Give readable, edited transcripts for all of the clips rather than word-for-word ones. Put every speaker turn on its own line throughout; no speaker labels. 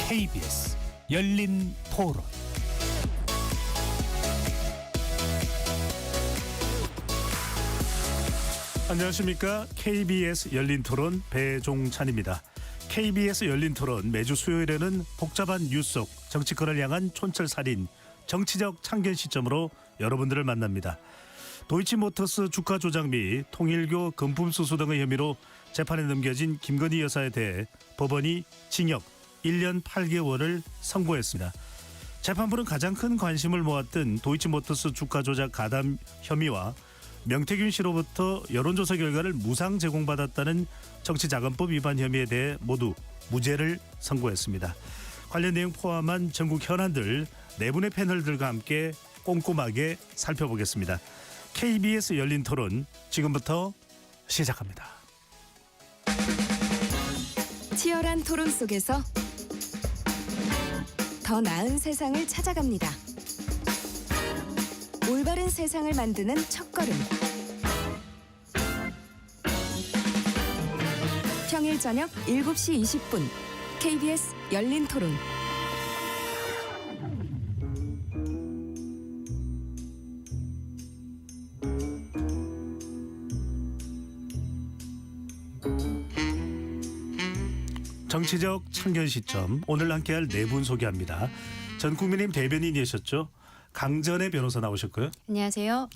KBS 열린 토론. 안녕하십니까. KBS 열린 토론 배종찬입니다. KBS 열린 토론 매주 수요일에는 복잡한 뉴스 속 정치권을 향한 촌철살인 정치적 참견 시점으로 여러분들을 만납니다. 도이치모터스 주가 조작 및 통일교 금품수수 등의 혐의로 재판에 넘겨진 김건희 여사에 대해 법원이 징역 1년 8개월을 선고했습니다. 재판부는 가장 큰 관심을 모았던 도이치모터스 주가 조작 가담 혐의와 명태균 씨로부터 여론조사 결과를 무상 제공받았다는 정치자금법 위반 혐의에 대해 모두 무죄를 선고했습니다. 관련 내용 포함한 전국 현안들 네 분의 패널들과 함께 꼼꼼하게 살펴보겠습니다. KBS 열린 토론 지금부터 시작합니다.
치열한 토론 속에서 더 나은 세상을 찾아갑니다. 올바른 세상을 만드는 첫걸음. 평일 저녁 7시 20분 KBS 열린 토론.
정치적 참견 시점, 오늘 함께할 네 분 소개합니다. 전 국민의힘 대변인이셨죠. 강전의 변호사 나오셨고요.
안녕하세요.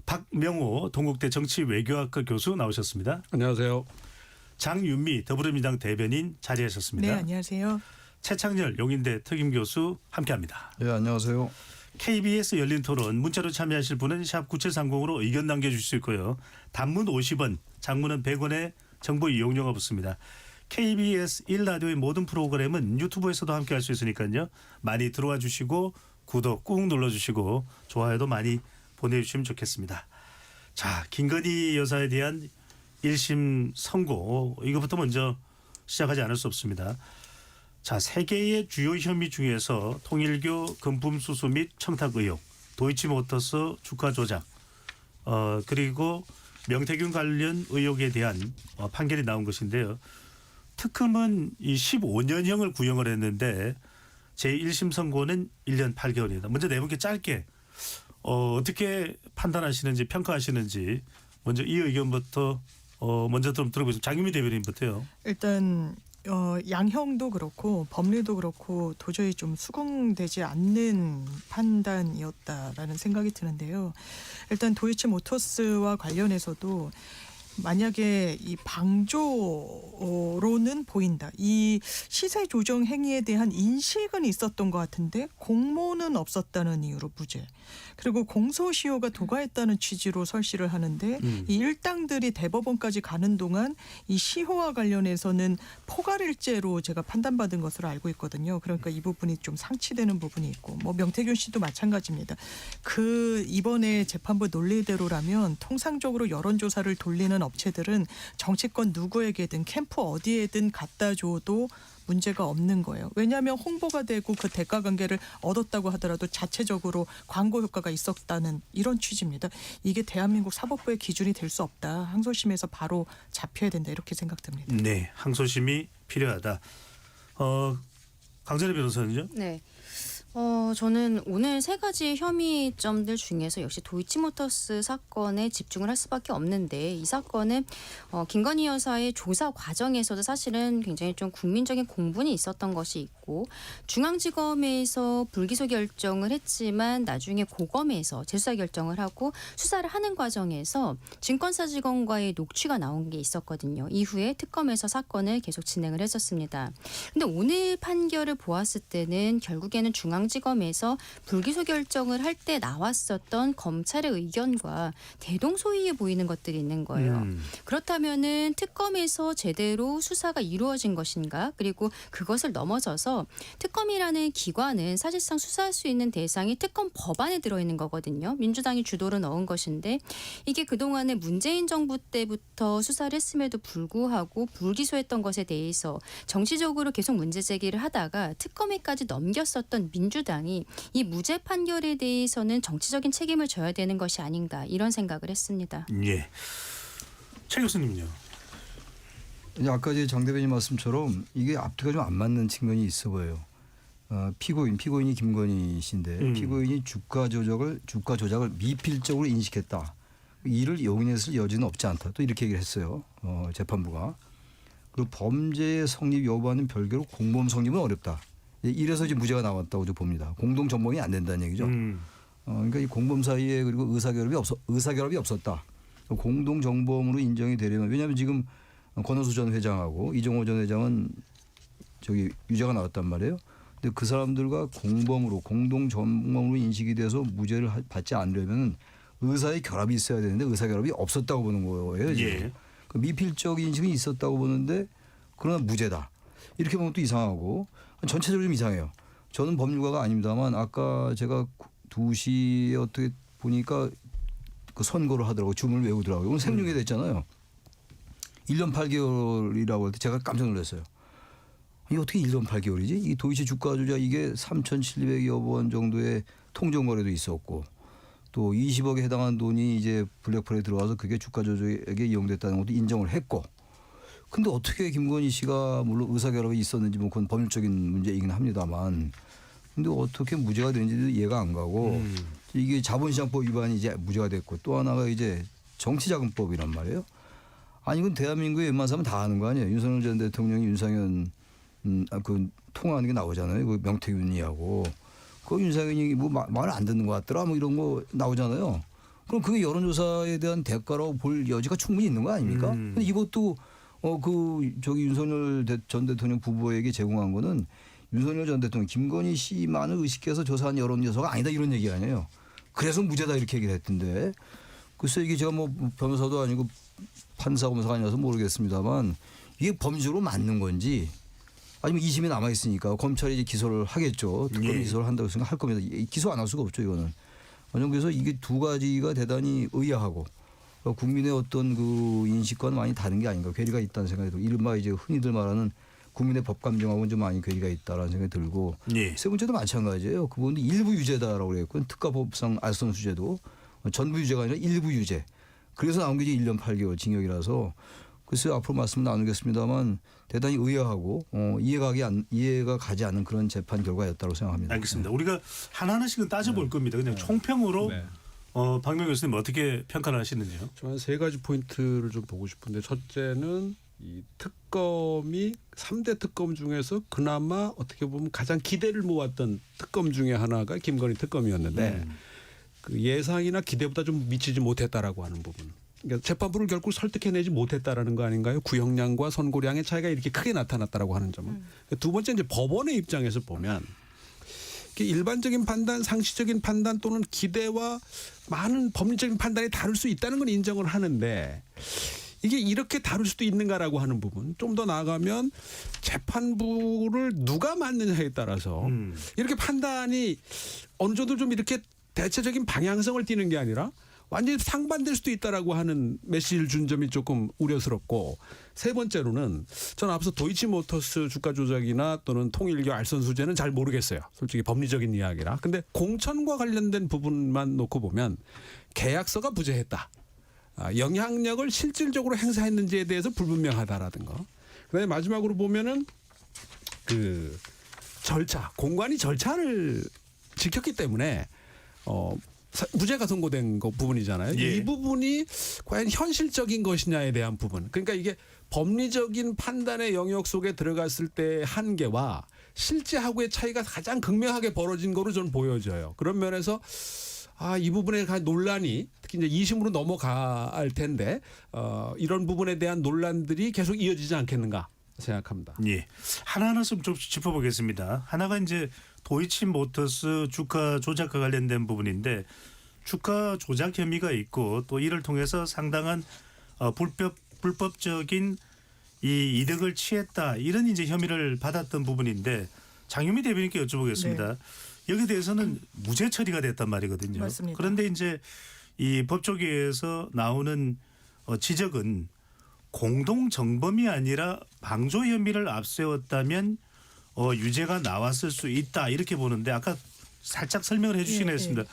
박명호 동국대 정치외교학과 교수 나오셨습니다.
안녕하세요.
장윤미 더불어민주당 대변인 자리하셨습니다.
네, 안녕하세요.
최창렬 용인대 특임교수 함께합니다.
네, 안녕하세요.
KBS 열린 토론 문자로 참여하실 분은 샵 9730으로 의견 남겨주실 수 있고요. 단문 50원, 장문은 100원의 정보 이용료가 붙습니다. KBS 1라디오의 모든 프로그램은 유튜브에서도 함께할 수 있으니까요. 많이 들어와 주시고 구독 꾹 눌러주시고 좋아요도 많이 보내주시면 좋겠습니다. 자, 김건희 여사에 대한 1심 선고, 이것부터 먼저 시작하지 않을 수 없습니다. 자, 세 개의 주요 혐의 중에서 통일교 금품 수수 및 청탁 의혹, 도이치모터스 주가 조작, 그리고 명태균 관련 의혹에 대한 판결이 나온 것인데요. 특검은 이 15년형을 구형을 했는데 제1심 선고는 1년 8개월입니다. 먼저 네 분께 짧게 어떻게 판단하시는지 평가하시는지 먼저 이 의견부터 먼저 좀 들어보겠습니다. 장윤미 대변인부터요.
일단 양형도 그렇고 법리도 그렇고 도저히 좀 수긍되지 않는 판단이었다라는 생각이 드는데요. 일단 도이치모터스와 관련해서도 만약에 이 방조로는 보인다. 이 시세 조정 행위에 대한 인식은 있었던 것 같은데 공모는 없었다는 이유로 무죄. 그리고 공소시효가 도과했다는 취지로 설시를 하는데 이 일당들이 대법원까지 가는 동안 이 시효와 관련해서는 포괄일죄로 제가 판단받은 것으로 알고 있거든요. 그러니까 이 부분이 좀 상치되는 부분이 있고, 뭐 명태균 씨도 마찬가지입니다. 그 이번에 재판부 논리대로라면 통상적으로 여론조사를 돌리는 업체들은 정치권 누구에게든 캠프 어디에든 갖다 줘도 문제가 없는 거예요. 왜냐하면 홍보가 되고 그 대가 관계를 얻었다고 하더라도 자체적으로 광고 효과가 있었다는 이런 취지입니다. 이게 대한민국 사법부의 기준이 될 수 없다. 항소심에서 바로 잡혀야 된다. 이렇게 생각됩니다.
네, 항소심이 필요하다. 강전의 변호사는요?
네. 저는 오늘 세 가지 혐의점들 중에서 역시 도이치모터스 사건에 집중을 할 수밖에 없는데, 이 사건은 김건희 여사의 조사 과정에서도 사실은 굉장히 좀 국민적인 공분이 있었던 것이 있고, 중앙지검에서 불기소 결정을 했지만 나중에 고검에서 재수사 결정을 하고 수사를 하는 과정에서 증권사직원과의 녹취가 나온 게 있었거든요. 이후에 특검에서 사건을 계속 진행을 했었습니다. 근데 오늘 판결을 보았을 때는 결국에는 중앙지검에서 불기소 결정을 할 때 나왔었던 검찰의 의견과 대동소이해 보이는 것들이 있는 거예요. 그렇다면은 특검에서 제대로 수사가 이루어진 것인가? 그리고 그것을 넘어서서 특검이라는 기관은 사실상 수사할 수 있는 대상이 특검 법안에 들어있는 거거든요. 민주당이 주도로 넣은 것인데, 이게 그동안에 문재인 정부 때부터 수사를 했음에도 불구하고 불기소했던 것에 대해서 정치적으로 계속 문제 제기를 하다가 특검에까지 넘겼었던 민주당이 이 무죄 판결에 대해서는 정치적인 책임을 져야 되는 것이 아닌가, 이런 생각을 했습니다.
예. 최 교수님은요?
아까 장 대변인 말씀처럼 이게 앞뒤가 좀 안 맞는 측면이 있어 보여요. 피고인이 김건희 씨인데 피고인이 주가 조작을 미필적으로 인식했다. 이를 용인했을 여지는 없지 않다. 또 이렇게 얘기를 했어요. 재판부가. 그리고 범죄의 성립 여부와는 별개로 공범 성립은 어렵다. 이래서 이제 무죄가 나왔다고 저 봅니다. 공동 정범이 안 된다는 얘기죠. 그러니까 이 공범 사이에 그리고 의사결합이 없었다. 공동 정범으로 인정이 되려면 왜냐하면 지금 권오수 전 회장하고 이종호 전 회장은 저기 유죄가 나왔단 말이에요. 근데 그 사람들과 공동 정범으로 인식이 돼서 무죄를 받지 않으려면 의사의 결합이 있어야 되는데 의사 결합이 없었다고 보는 거예요. 지금.
예.
그 미필적 인식이 있었다고 보는데 그러나 무죄다. 이렇게 보면 또 이상하고 전체적으로 좀 이상해요. 저는 법률가가 아닙니다만 아까 제가 2시에 어떻게 보니까 그 선고를 하더라고요. 주문을 외우더라고요. 오늘 생중계 됐잖아요. 1년 8개월이라고 할 때 제가 깜짝 놀랐어요. 이게 어떻게 1년 8개월이지? 이 도이치 주가 조작 이게 3,700여 원 정도의 통정 거래도 있었고 또 20억에 해당한 돈이 이제 블랙풀에 들어와서 그게 주가 조작에 이용됐다는 것도 인정을 했고 근데 어떻게 김건희 씨가 물론 의사결합이 있었는지 뭐 그건 법률적인 문제이긴 합니다만 근데 어떻게 무죄가 되는지도 이해가 안 가고 이게 자본시장법 위반이 이제 무죄가 됐고 또 하나가 이제 정치자금법이란 말이에요. 아니 이건 대한민국의 웬만한 사람은 다 아는 거 아니에요. 윤석열 전 대통령이 윤상현 그 통화하는 게 나오잖아요. 그 명태균이하고 그 윤상현이 뭐 말 안 듣는 것 같더라 뭐 이런 거 나오잖아요. 그럼 그게 여론조사에 대한 대가라고 볼 여지가 충분히 있는 거 아닙니까? 근데 이것도 저기 윤석열 전 대통령 부부에게 제공한 거는 윤석열 전 대통령 김건희 씨만을 의식해서 조사한 여론조사가 아니다 이런 얘기 아니에요. 그래서 무죄다 이렇게 얘기를 했던데 글쎄 이게 제가 뭐 변호사도 아니고 판사 검사가 아니라서 모르겠습니다만 이게 범죄로 맞는 건지 아니면 2심이 남아 있으니까 검찰이 이제 기소를 하겠죠. 특검이 기소를 한다고 생각할 겁니다. 기소 안 할 수가 없죠 이거는. 그래서 이게 두 가지가 대단히 의아하고 국민의 어떤 그 인식과는 많이 다른 게 아닌가 괴리가 있다는 생각이 들고 이른바 이제 흔히들 말하는 국민의 법 감정하고는 좀 많이 괴리가 있다라는 생각이 들고
예.
세 번째도 마찬가지예요. 그분도 일부 유죄다라고 그랬고 특가법상 알선수재도 전부 유죄가 아니라 일부 유죄. 그래서 나온 게 이제 1년 8개월 징역이라서 글쎄요 앞으로 말씀 나누겠습니다만 대단히 의아하고 이해가 가지 않는 그런 재판 결과였다고 생각합니다.
알겠습니다. 우리가 하나하나씩은 따져볼 겁니다. 그냥 총평으로
네.
박명 교수님 어떻게 평가를 하시는지요?
저는 세 가지 포인트를 좀 보고 싶은데 첫째는 이 특검이 3대 특검 중에서 그나마 어떻게 보면 가장 기대를 모았던 특검 중에 하나가 김건희 특검이었는데 그 예상이나 기대보다 좀 미치지 못했다라고 하는 부분. 그러니까 재판부를 결국 설득해내지 못했다라는 거 아닌가요? 구형량과 선고량의 차이가 이렇게 크게 나타났다라고 하는 점은. 두 번째 이제 법원의 입장에서 보면 일반적인 판단, 상식적인 판단 또는 기대와 많은 법률적인 판단이 다를 수 있다는 건 인정을 하는데 이게 이렇게 다를 수도 있는가라고 하는 부분. 좀 더 나아가면 재판부를 누가 맡느냐에 따라서 이렇게 판단이 어느 정도 좀 이렇게 대체적인 방향성을 띠는 게 아니라 완전히 상반될 수도 있다라고 하는 메시지를 준 점이 조금 우려스럽고 세 번째로는 저는 앞서 도이치모터스 주가 조작이나 또는 통일교 알선수재는 잘 모르겠어요. 솔직히 법리적인 이야기라. 근데 공천과 관련된 부분만 놓고 보면 계약서가 부재했다. 영향력을 실질적으로 행사했는지에 대해서 불분명하다라든가. 그다음에 마지막으로 보면은 그 절차, 공관위 절차를 지켰기 때문에 무죄가 선고된 거 부분이잖아요.
예.
이 부분이 과연 현실적인 것이냐에 대한 부분. 그러니까 이게 법리적인 판단의 영역 속에 들어갔을 때의 한계와 실제하고의 차이가 가장 극명하게 벌어진 거로 저는 보여져요. 그런 면에서 이 부분에 대한 논란이 특히 이제 2심으로 넘어갈 텐데 이런 부분에 대한 논란들이 계속 이어지지 않겠는가 생각합니다.
예. 하나하나 좀 짚어보겠습니다. 하나가 이제 도이치모터스 주가 조작과 관련된 부분인데 주가 조작 혐의가 있고 또 이를 통해서 상당한 불법적인 이 이득을 취했다 이런 이제 혐의를 받았던 부분인데 장유미 대변인께 여쭤보겠습니다. 여기에 대해서는 무죄 처리가 됐단 말이거든요.
맞습니다.
그런데 이제 이 법조계에서 나오는 지적은 공동 정범이 아니라 방조 혐의를 앞세웠다면 유죄가 나왔을 수 있다 이렇게 보는데 아까 살짝 설명을 해 주시긴 했습니다.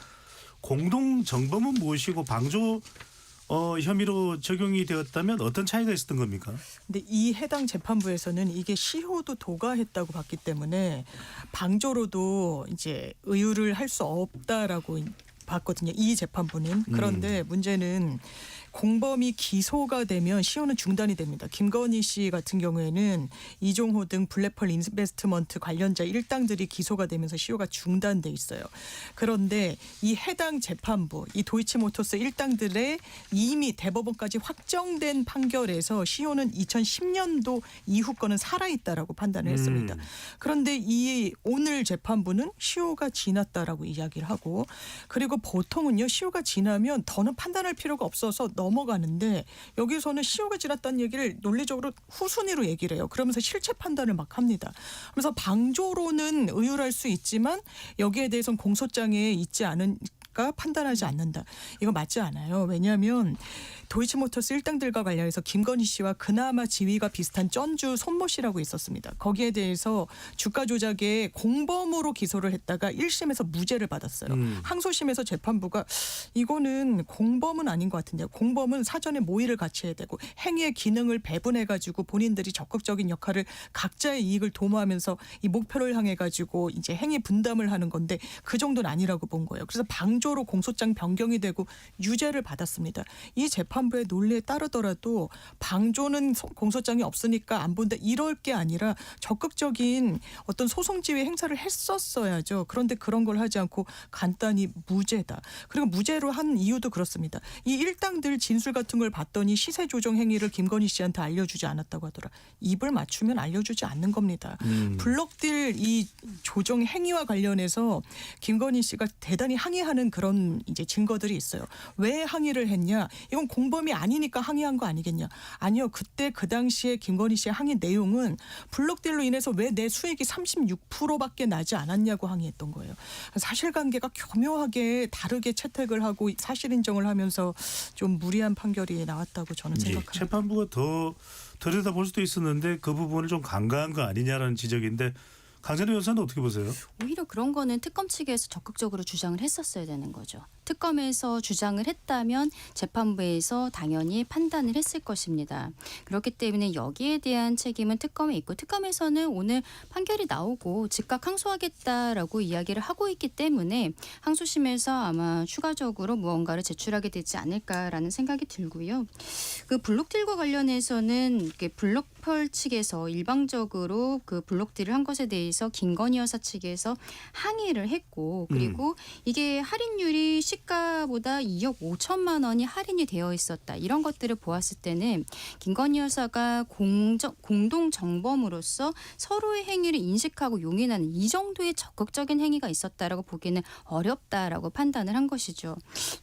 공동 정범은 무엇이고 방조 혐의로 적용이 되었다면 어떤 차이가 있었던 겁니까?
근데 이 해당 재판부에서는 이게 시효도 도가했다고 봤기 때문에 방조로도 이제 의유를 할 수 없다라고 봤거든요. 이 재판부는. 그런데 문제는 공범이 기소가 되면 시효는 중단이 됩니다. 김건희 씨 같은 경우에는 이종호 등 블랙펄 인베스트먼트 관련자 일당들이 기소가 되면서 시효가 중단돼 있어요. 그런데 이 해당 재판부, 이 도이치모터스 일당들의 이미 대법원까지 확정된 판결에서 시효는 2010년도 이후 거는 살아있다라고 판단을 했습니다. 그런데 이 오늘 재판부는 시효가 지났다라고 이야기를 하고, 그리고 보통은요 시효가 지나면 더는 판단할 필요가 없어서 넘어가는데 여기서는 시효가 지났다는 얘기를 논리적으로 후순위로 얘기를 해요. 그러면서 실체 판단을 막 합니다. 그래서 방조로는 의율할 수 있지만 여기에 대해서는 공소장에 있지 않으니까 판단하지 않는다. 이거 맞지 않아요. 왜냐하면 도이치모터스 일당들과 관련해서 김건희 씨와 그나마 지위가 비슷한 전주 손모 씨라고 있었습니다. 거기에 대해서 주가 조작에 공범으로 기소를 했다가 1심에서 무죄를 받았어요. 항소심에서 재판부가 이거는 공범은 아닌 것 같은데요. 공범은 사전에 모의를 같이 해야 되고 행위의 기능을 배분해가지고 본인들이 적극적인 역할을 각자의 이익을 도모하면서 이 목표를 향해가지고 이제 행위 분담을 하는 건데 그 정도는 아니라고 본 거예요. 그래서 방조로 공소장 변경이 되고 유죄를 받았습니다. 이 재판부의 논리에 따르더라도 방조는 공소장이 없으니까 안 본다 이럴 게 아니라 적극적인 어떤 소송 지휘 행사를 했었어야죠. 그런데 그런 걸 하지 않고 간단히 무죄다. 그리고 무죄로 한 이유도 그렇습니다. 이 일당들 진술 같은 걸 봤더니 시세 조정 행위를 김건희 씨한테 알려주지 않았다고 하더라. 입을 맞추면 알려주지 않는 겁니다. 블록딜 이 조정 행위와 관련해서 김건희 씨가 대단히 항의하는 그런 이제 증거들이 있어요. 왜 항의를 했냐? 이건 공범이 아니니까 항의한 거 아니겠냐? 아니요. 그때 그 당시에 김건희 씨의 항의 내용은 블록딜로 인해서 왜 내 수익이 36%밖에 나지 않았냐고 항의했던 거예요. 사실관계가 교묘하게 다르게 채택을 하고 사실 인정을 하면서 좀 무리한 판결이 나왔다고 저는 생각합니다.
재판부가 더 들여다볼 수도 있었는데 그 부분을 좀 간과한 거 아니냐라는 지적인데 강찬호 변호사는 어떻게 보세요?
오히려 그런 거는 특검 측에서 적극적으로 주장을 했었어야 되는 거죠. 특검에서 주장을 했다면 재판부에서 당연히 판단을 했을 것입니다. 그렇기 때문에 여기에 대한 책임은 특검에 있고 특검에서는 오늘 판결이 나오고 즉각 항소하겠다라고 이야기를 하고 있기 때문에 항소심에서 아마 추가적으로 무언가를 제출하게 되지 않을까라는 생각이 들고요. 그 블록딜과 관련해서는 블록펄 측에서 일방적으로 그 블록딜을 한 것에 대해서 김건희 여사 측에서 항의를 했고 그리고 이게 할인율이 시가보다 2억 5천만 원이 할인이 되어 있었다. 이런 것들을 보았을 때는 김건희 여사가 공동 정범으로서 서로의 행위를 인식하고 용인하는 이 정도의 적극적인 행위가 있었다라고 보기는 어렵다라고 판단을 한 것이죠.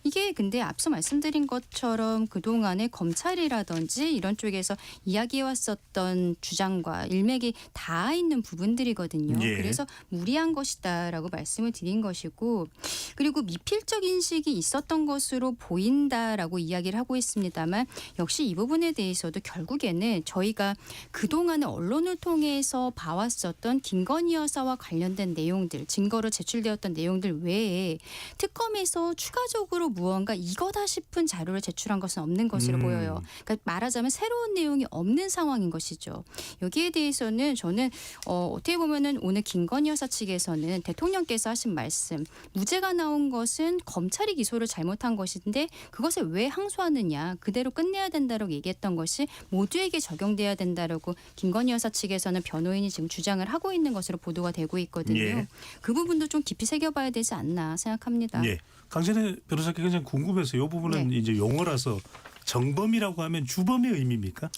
이게 근데 앞서 말씀드린 것처럼 그동안에 검찰이라든지 이런 쪽에서 이야기해왔었던 주장과 일맥이 닿아 있는 부분들이거든요.
예.
그래서 무리한 것이다라고 말씀을 드린 것이고 그리고 미필적 인식이 있었던 것으로 보인다라고 이야기를 하고 있습니다만 역시 이 부분에 대해서도 결국에는 저희가 그동안의 언론을 통해서 봐왔었던 김건희 여사와 관련된 내용들, 증거로 제출되었던 내용들 외에 특검에서 추가적으로 무언가 이거다 싶은 자료를 제출한 것은 없는 것으로 보여요. 그러니까 말하자면 새로운 내용이 없는 상황인 것이죠. 여기에 대해서는 저는 어떻게 보면은 오늘 김건희 여사 측에서는 대통령께서 하신 말씀, 무죄가 나온 것은 검찰이 기소를 잘못한 것인데 그것을 왜 항소하느냐, 그대로 끝내야 된다고 얘기했던 것이 모두에게 적용돼야 된다라고 김건희 여사 측에서는 변호인이 지금 주장을 하고 있는 것으로 보도가 되고 있거든요.
예.
그 부분도 좀 깊이 새겨봐야 되지 않나 생각합니다.
예. 강찬호 변호사께 굉장히 궁금해서 이 부분은
네.
이제 용어라서 정범이라고 하면 주범의 의미입니까?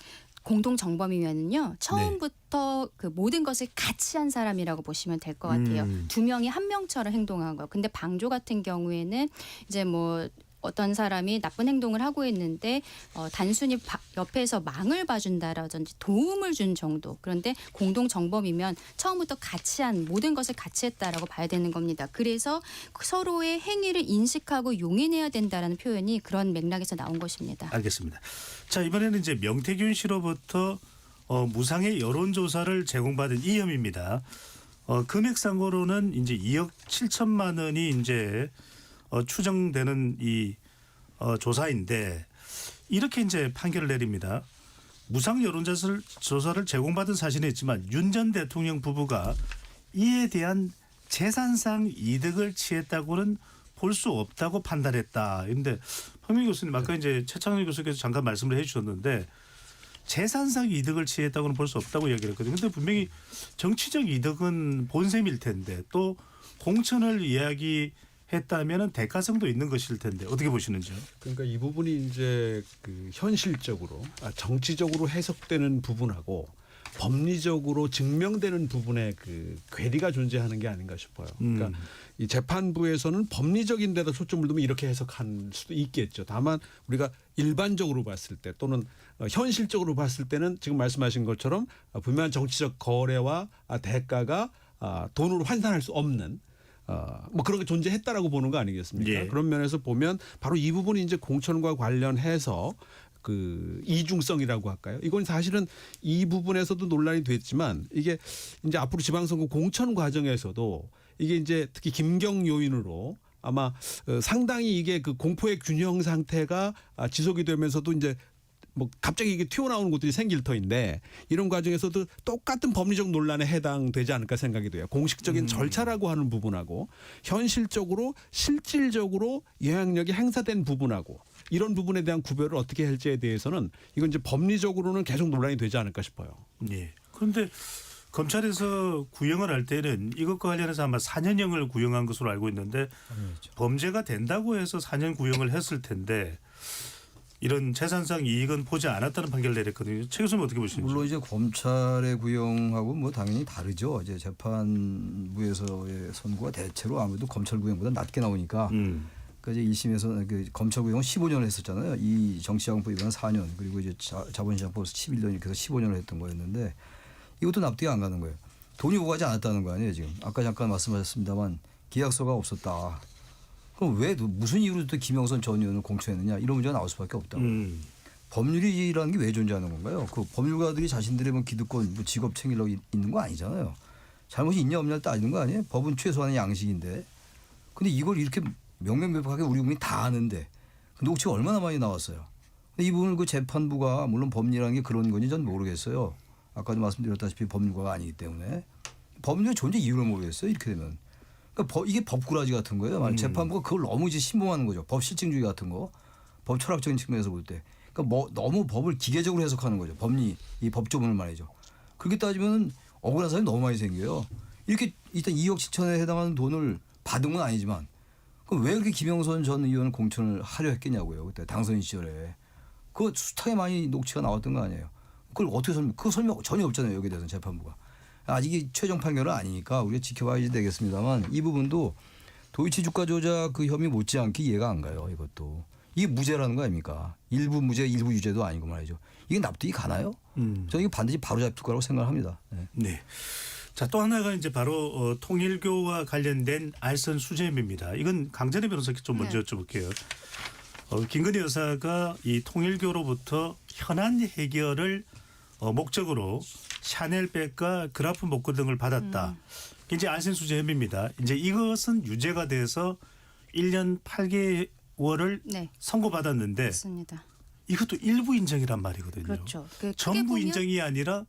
공동 정범이면은요 처음부터 그 모든 것을 같이 한 사람이라고 보시면 될 것 같아요. 두 명이 한 명처럼 행동한 거. 근데 방조 같은 경우에는 이제 뭐 어떤 사람이 나쁜 행동을 하고 있는데 단순히 옆에서 망을 봐준다라든지 도움을 준 정도. 그런데 공동 정범이면 처음부터 같이 한 모든 것을 같이 했다라고 봐야 되는 겁니다. 그래서 서로의 행위를 인식하고 용인해야 된다라는 표현이 그런 맥락에서 나온 것입니다.
알겠습니다. 자, 이번에는 이제 명태균 씨로부터 무상의 여론조사를 제공받은 이 혐의입니다. 금액상으로는 이제 2억 7천만 원이 이제 추정되는 이 조사인데 이렇게 이제 판결을 내립니다. 무상 여론조사를 제공받은 사실은 있지만 윤 전 대통령 부부가 이에 대한 재산상 이득을 취했다고는 볼 수 없다고 판단했다. 그런데 황민희 교수님 아까 이제 최창현 교수께서 잠깐 말씀을 해주셨는데 재산상 이득을 취했다고는 볼 수 없다고 이야기를 했거든요. 그런데 분명히 정치적 이득은 본셈일 텐데 또 공천을 이야기했다면 대가성도 있는 것일 텐데 어떻게 보시는지요?
그러니까 이 부분이 이제 그 현실적으로 정치적으로 해석되는 부분하고 법리적으로 증명되는 부분에 그 괴리가 존재하는 게 아닌가 싶어요. 그러니까 이 재판부에서는 법리적인 데다 초점을 두면 이렇게 해석할 수도 있겠죠. 다만 우리가 일반적으로 봤을 때 또는 현실적으로 봤을 때는 지금 말씀하신 것처럼 분명한 정치적 거래와 대가가 돈으로 환산할 수 없는 뭐 그런 게 존재했다라고 보는 거 아니겠습니까?
예.
그런 면에서 보면 바로 이 부분이 이제 공천과 관련해서 그 이중성이라고 할까요? 이건 사실은 이 부분에서도 논란이 됐지만 이게 이제 앞으로 지방선거 공천 과정에서도 이게 이제 특히 김경 요인으로 아마 상당히 이게 그 공포의 균형 상태가 지속이 되면서도 이제 뭐 갑자기 이게 튀어나오는 것들이 생길 터인데 이런 과정에서도 똑같은 법리적 논란에 해당되지 않을까 생각이 돼요. 공식적인 절차라고 하는 부분하고 현실적으로 실질적으로 영향력이 행사된 부분하고 이런 부분에 대한 구별을 어떻게 할지에 대해서는 이건 이제 법리적으로는 계속 논란이 되지 않을까 싶어요.
예. 그런데 검찰에서 구형을 할 때는 이것과 관련해서 아마 4년형을 구형한 것으로 알고 있는데 범죄가 된다고 해서 4년 구형을 했을 텐데 이런 재산상 이익은 보지 않았다는 판결을 내렸거든요. 최 교수님 어떻게 보시는지?
물론 이제 검찰의 구형하고 뭐 당연히 다르죠. 이제 재판부에서의 선고가 대체로 아무래도 검찰 구형보다 낮게 나오니까. 그러니까 이제 1심에서 그 검찰 구형은 15년을 했었잖아요. 이 정치자금법 위반 4년 그리고 이제 자본시장법에서 11년 이렇게 해서 15년을 했던 거였는데 이것도 납득이 안 가는 거예요. 돈이 오가지 않았다는 거 아니에요 지금. 아까 잠깐 말씀하셨습니다만 계약서가 없었다. 그럼 왜 무슨 이유로 또 김영선 전 의원을 공천했느냐 이런 문제가 나올 수밖에 없다고. 법률이라는 게 왜 존재하는 건가요? 그 법률가들이 자신들의 뭐 기득권, 뭐 직업 챙기려고 있는 거 아니잖아요. 잘못이 있냐 없냐를 따지는 거 아니에요? 법은 최소한의 양식인데. 근데 이걸 이렇게 명명백백하게 우리 국민이 다 아는데 녹취가 얼마나 많이 나왔어요. 근데 이 부분을 그 재판부가 물론 법리라는 게 그런 건지 전 모르겠어요. 아까도 말씀드렸다시피 법률가가 아니기 때문에 법률의 존재 이유를 모르겠어요. 이렇게 되면. 그러니까 이게 법꾸라지 같은 거예요. 재판부가 그걸 너무 이제 신봉하는 거죠. 법 실증주의 같은 거. 법 철학적인 측면에서 볼 때. 그러니까 뭐 너무 법을 기계적으로 해석하는 거죠. 법리, 이 법조문을 말이죠. 그렇게 따지면 억울한 사람이 너무 많이 생겨요. 이렇게 일단 2억 7천에 해당하는 돈을 받은 건 아니지만 그럼 왜 그렇게 김영선 전 의원을 공천을 하려 했겠냐고요. 그때 당선인 시절에. 그거 숱하게 많이 녹취가 나왔던 거 아니에요. 그걸 어떻게 그 설명 전혀 없잖아요. 여기에 대해서는 재판부가. 아직 최종 판결은 아니니까 우리가 지켜봐야 되겠습니다만 이 부분도 도이치 주가 조작 그 혐의 못지않게 이해가 안 가요. 이것도. 이게 무죄라는 거 아닙니까? 일부 무죄 일부 유죄도 아니고 말이죠. 이게 납득이 가나요? 저는 이게 반드시 바로잡힐 거라고 생각합니다. 네.
네. 자, 또 하나가 이제 바로 통일교와 관련된 알선 수재입니다. 이건 강전의 변호사께 좀 먼저 여쭤볼게요. 김건희 여사가 이 통일교로부터 현안 해결을 목적으로 샤넬백과 그라프 목걸이 등을 받았다. 이제 알선 수재 혐의입니다. 이제 이것은 유죄가 돼서 1년 8개월을
네.
선고받았는데
맞습니다.
이것도 일부 인정이란 말이거든요.
그렇죠.
전부 인정이 아니라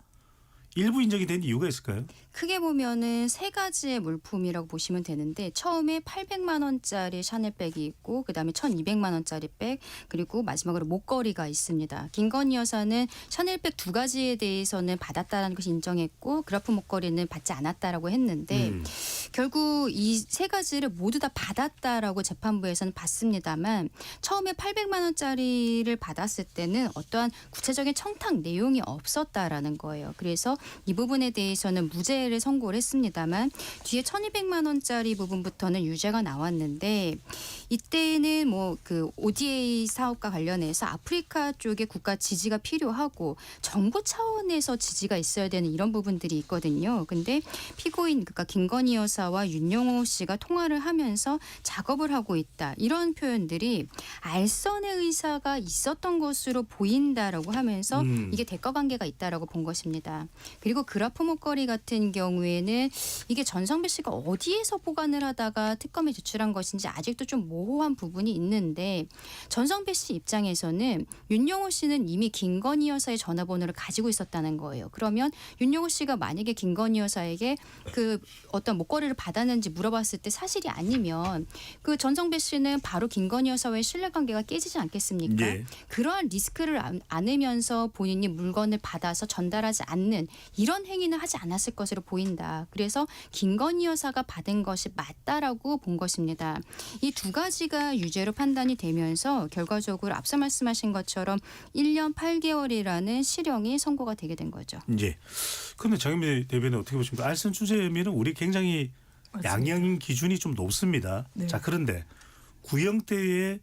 일부 인정이 된 이유가 있을까요?
크게 보면은 세 가지의 물품이라고 보시면 되는데 처음에 800만 원짜리 샤넬백이 있고 그다음에 1,200만 원짜리 백 그리고 마지막으로 목걸이가 있습니다. 김건희 여사는 샤넬백 두 가지에 대해서는 받았다라는 것이 인정했고 그라프 목걸이는 받지 않았다라고 했는데 결국 이 세 가지를 모두 다 받았다라고 재판부에서는 봤습니다만 처음에 800만 원짜리를 받았을 때는 어떠한 구체적인 청탁 내용이 없었다라는 거예요. 그래서 이 부분에 대해서는 무죄를 선고를 했습니다만 뒤에 1,200만 원짜리 부분부터는 유죄가 나왔는데 이때는 뭐 그 ODA 사업과 관련해서 아프리카 쪽에 국가 지지가 필요하고 정부 차원에서 지지가 있어야 되는 이런 부분들이 있거든요. 근데 피고인 그러니까 김건희 여사와 윤영호 씨가 통화를 하면서 작업을 하고 있다. 이런 표현들이 알선의 의사가 있었던 것으로 보인다라고 하면서 이게 대가 관계가 있다라고 본 것입니다. 그리고 그라프 목걸이 같은 경우에는 이게 전성배 씨가 어디에서 보관을 하다가 특검에 제출한 것인지 아직도 좀 모호한 부분이 있는데 전성배 씨 입장에서는 윤영호 씨는 이미 김건희 여사의 전화번호를 가지고 있었다는 거예요. 그러면 윤영호 씨가 만약에 김건희 여사에게 그 어떤 목걸이를 받았는지 물어봤을 때 사실이 아니면 그 전성배 씨는 바로 김건희 여사와의 신뢰관계가 깨지지 않겠습니까?
예.
그러한 리스크를 안으면서 본인이 물건을 받아서 전달하지 않는 이런 행위는 하지 않았을 것으로 보인다. 그래서 김건희 여사가 받은 것이 맞다라고 본 것입니다. 이 두 가지가 유죄로 판단이 되면서 결과적으로 앞서 말씀하신 것처럼 1년 8개월이라는 실형이 선고가 되게 된 거죠.
예. 그런데 장현미 대변인 어떻게 보십니까? 알선 수재 혐의는 우리 굉장히 양형 기준이 좀 높습니다.
네.
자, 그런데 구형태에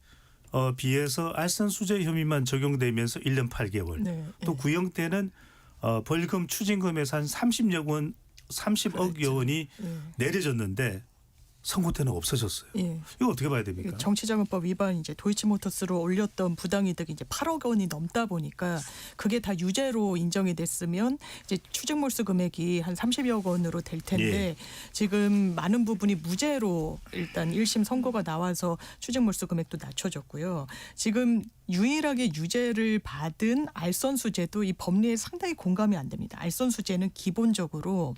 비해서 알선 수재 혐의만 적용되면서 1년 8개월.
네.
또 구형태는 벌금 추징금에서 한 30억 원이
예.
내려졌는데 선고 때는 없어졌어요.
예.
이거 어떻게 봐야 됩니까?
정치자금법 위반 이제 도이치모터스로 올렸던 부당이득이 이제 8억 원이 넘다 보니까 그게 다 유죄로 인정이 됐으면 이제 추징몰수 금액이 한 30여 원으로 될 텐데
예.
지금 많은 부분이 무죄로 일단 1심 선고가 나와서 추징몰수 금액도 낮춰졌고요. 지금 유일하게 유죄를 받은 알선수재도 이 법리에 상당히 공감이 안 됩니다. 알선수재는 기본적으로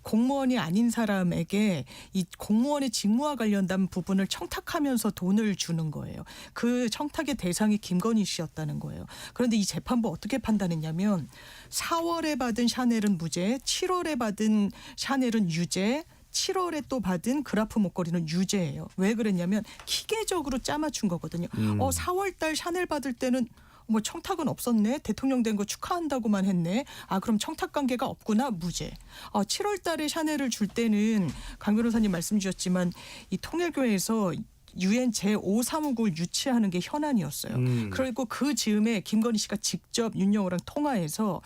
공무원이 아닌 사람에게 이 공무원의 직무와 관련된 부분을 청탁하면서 돈을 주는 거예요. 그 청탁의 대상이 김건희 씨였다는 거예요. 그런데 이 재판부 어떻게 판단했냐면 4월에 받은 샤넬은 무죄, 7월에 받은 샤넬은 유죄, 7월에 또 받은 그라프 목걸이는 유죄예요. 왜 그랬냐면 기계적으로 짜맞춘 거거든요. 4월 달 샤넬 받을 때는 뭐 청탁은 없었네. 대통령 된 거 축하한다고만 했네. 아 그럼 청탁 관계가 없구나. 무죄. 7월 달에 샤넬을 줄 때는 강 변호사님 말씀 주셨지만 이 통일교회에서 유엔 제5사무국을 유치하는 게 현안이었어요. 그리고 그 즈음에 김건희 씨가 직접 윤영호랑 통화해서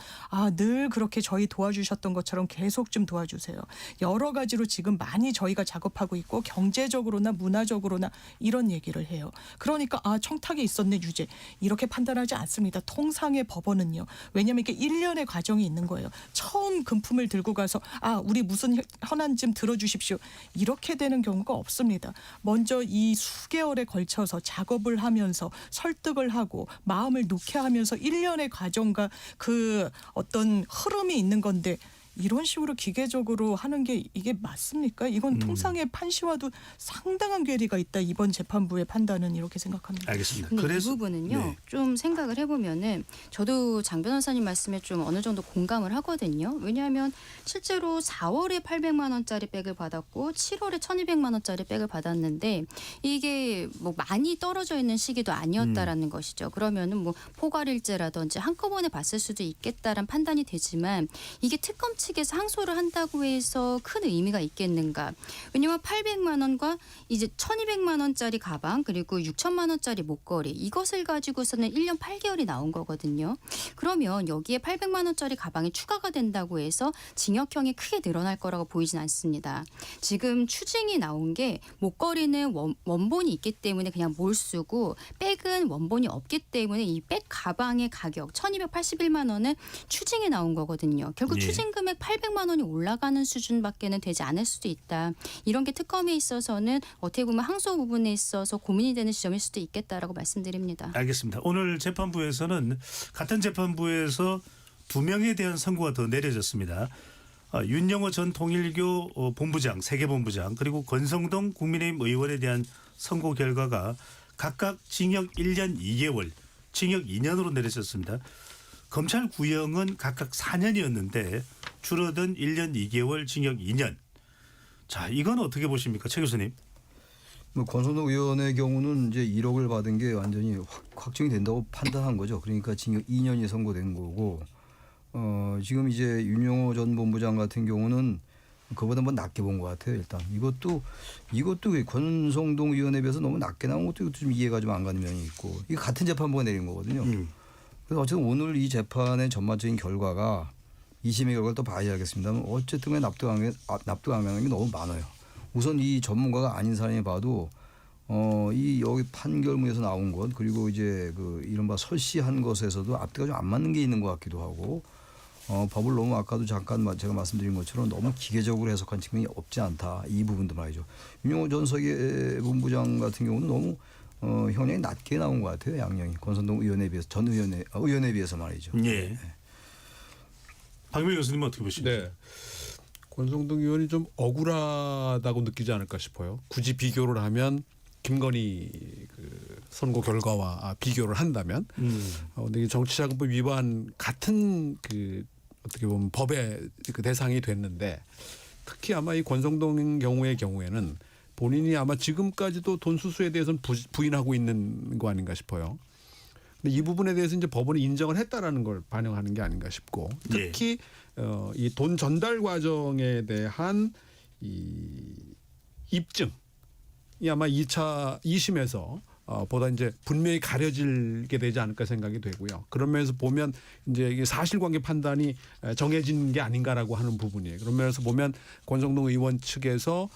늘 그렇게 저희 도와주셨던 것처럼 계속 좀 도와주세요. 여러 가지로 지금 많이 저희가 작업하고 있고 경제적으로나 문화적으로나 이런 얘기를 해요. 그러니까 청탁이 있었네 유죄. 이렇게 판단하지 않습니다. 통상의 법원은요. 왜냐하면 이게 1년의 과정이 있는 거예요. 처음 금품을 들고 가서 우리 무슨 현안 좀 들어주십시오. 이렇게 되는 경우가 없습니다. 먼저 이 수개월에 걸쳐서 작업을 하면서 설득을 하고 마음을 놓게 하면서 1년의 과정과 그 어떤 흐름이 있는 건데 이런 식으로 기계적으로 하는 게 이게 맞습니까? 이건 통상의 판시와도 상당한 괴리가 있다. 이번 재판부의 판단은 이렇게 생각합니다.
알겠습니다.
근데
그래서
이 부분은요.
네.
좀 생각을 해보면은 저도 장 변호사님 말씀에 좀 어느 정도 공감을 하거든요. 왜냐하면 실제로 4월에 800만 원짜리 백을 받았고 7월에 1200만 원짜리 백을 받았는데 이게 뭐 많이 떨어져 있는 시기도 아니었다라는 것이죠. 그러면은 뭐 포괄일제라든지 한꺼번에 봤을 수도 있겠다라는 판단이 되지만 이게 특검 측에서 항소를 한다고 해서 큰 의미가 있겠는가. 왜냐하면 800만 원과 이제 1200만 원짜리 가방 그리고 6천만 원짜리 목걸이 이것을 가지고서는 1년 8개월이 나온 거거든요. 그러면 여기에 800만 원짜리 가방이 추가가 된다고 해서 징역형이 크게 늘어날 거라고 보이진 않습니다. 지금 추징이 나온 게 목걸이는 원본이 있기 때문에 그냥 몰수고 백은 원본이 없기 때문에 이 백 가방의 가격 1281만 원은 추징이 나온 거거든요. 결국
예.
추징금액 800만 원이 올라가는 수준밖에는 되지 않을 수도 있다. 이런 게 특검에 있어서는 어떻게 보면 항소 부분에 있어서 고민이 되는 지점일 수도 있겠다라고 말씀드립니다.
알겠습니다. 오늘 재판부에서는 같은 재판부에서 2명에 대한 선고가 더 내려졌습니다. 윤영호 전 통일교 본부장, 세계본부장 그리고 권성동 국민의힘 의원에 대한 선고 결과가 각각 징역 1년 2개월, 징역 2년으로 내려졌습니다. 검찰 구형은 각각 4년이었는데 줄어든 1년 2개월, 징역 2년. 자, 이건 어떻게 보십니까, 최 교수님?
권성동 의원의 경우는 이제 1억을 받은 게 완전히 확정이 된다고 판단한 거죠. 그러니까 징역 2년이 선고된 거고, 지금 이제 윤영호 전 본부장 같은 경우는 그보다 한번 낮게 본 것 같아요. 일단 이것도 권성동 의원에 비해서 너무 낮게 나온 것도 이것도 좀 이해가 좀 안 가는 면이 있고, 이게 같은 재판부가 내린 거거든요. 그래서 어쨌든 오늘 이 재판의 전반적인 결과가 2심의 결과를 또 봐야겠습니다만 어쨌든 납득 안 가는 게 너무 많아요. 우선 이 전문가가 아닌 사람이 봐도 이 여기 판결문에서 나온 것 그리고 이제 그 이른바 설시한 것에서도 앞뒤가 좀 안 맞는 게 있는 것 같기도 하고 법을 너무 아까도 잠깐 제가 말씀드린 것처럼 너무 기계적으로 해석한 측면이 없지 않다. 이 부분도 말이죠. 윤영호 전 서기본부장 같은 경우는 너무 형량이 낮게 나온 것 같아요. 양형이 권선동 의원에 비해서 전 의원에 비해서 말이죠.
예. 박명 교수님 어떻게 보십니까?
네. 권성동 의원이 좀 억울하다고 느끼지 않을까 싶어요. 굳이 비교를 하면 김건희 그 선고 결과와 비교를 한다면, 근데 이 정치자금법 위반 같은 그 어떻게 보면 법의 그 대상이 됐는데, 특히 아마 이 권성동 경우에는 본인이 아마 지금까지도 돈 수수에 대해서는 부인하고 있는 거 아닌가 싶어요. 근데 이 부분에 대해서 이제 법원이 인정을 했다라는 걸 반영하는 게 아닌가 싶고, 특히 이 돈 전달 과정에 대한 이 입증이 아마 2차 2심에서 보다 이제 분명히 가려지게 되지 않을까 생각이 되고요. 그런 면에서 보면 이제 이게 사실관계 판단이 정해진 게 아닌가라고 하는 부분이에요. 그런 면에서 보면 권성동 의원 측에서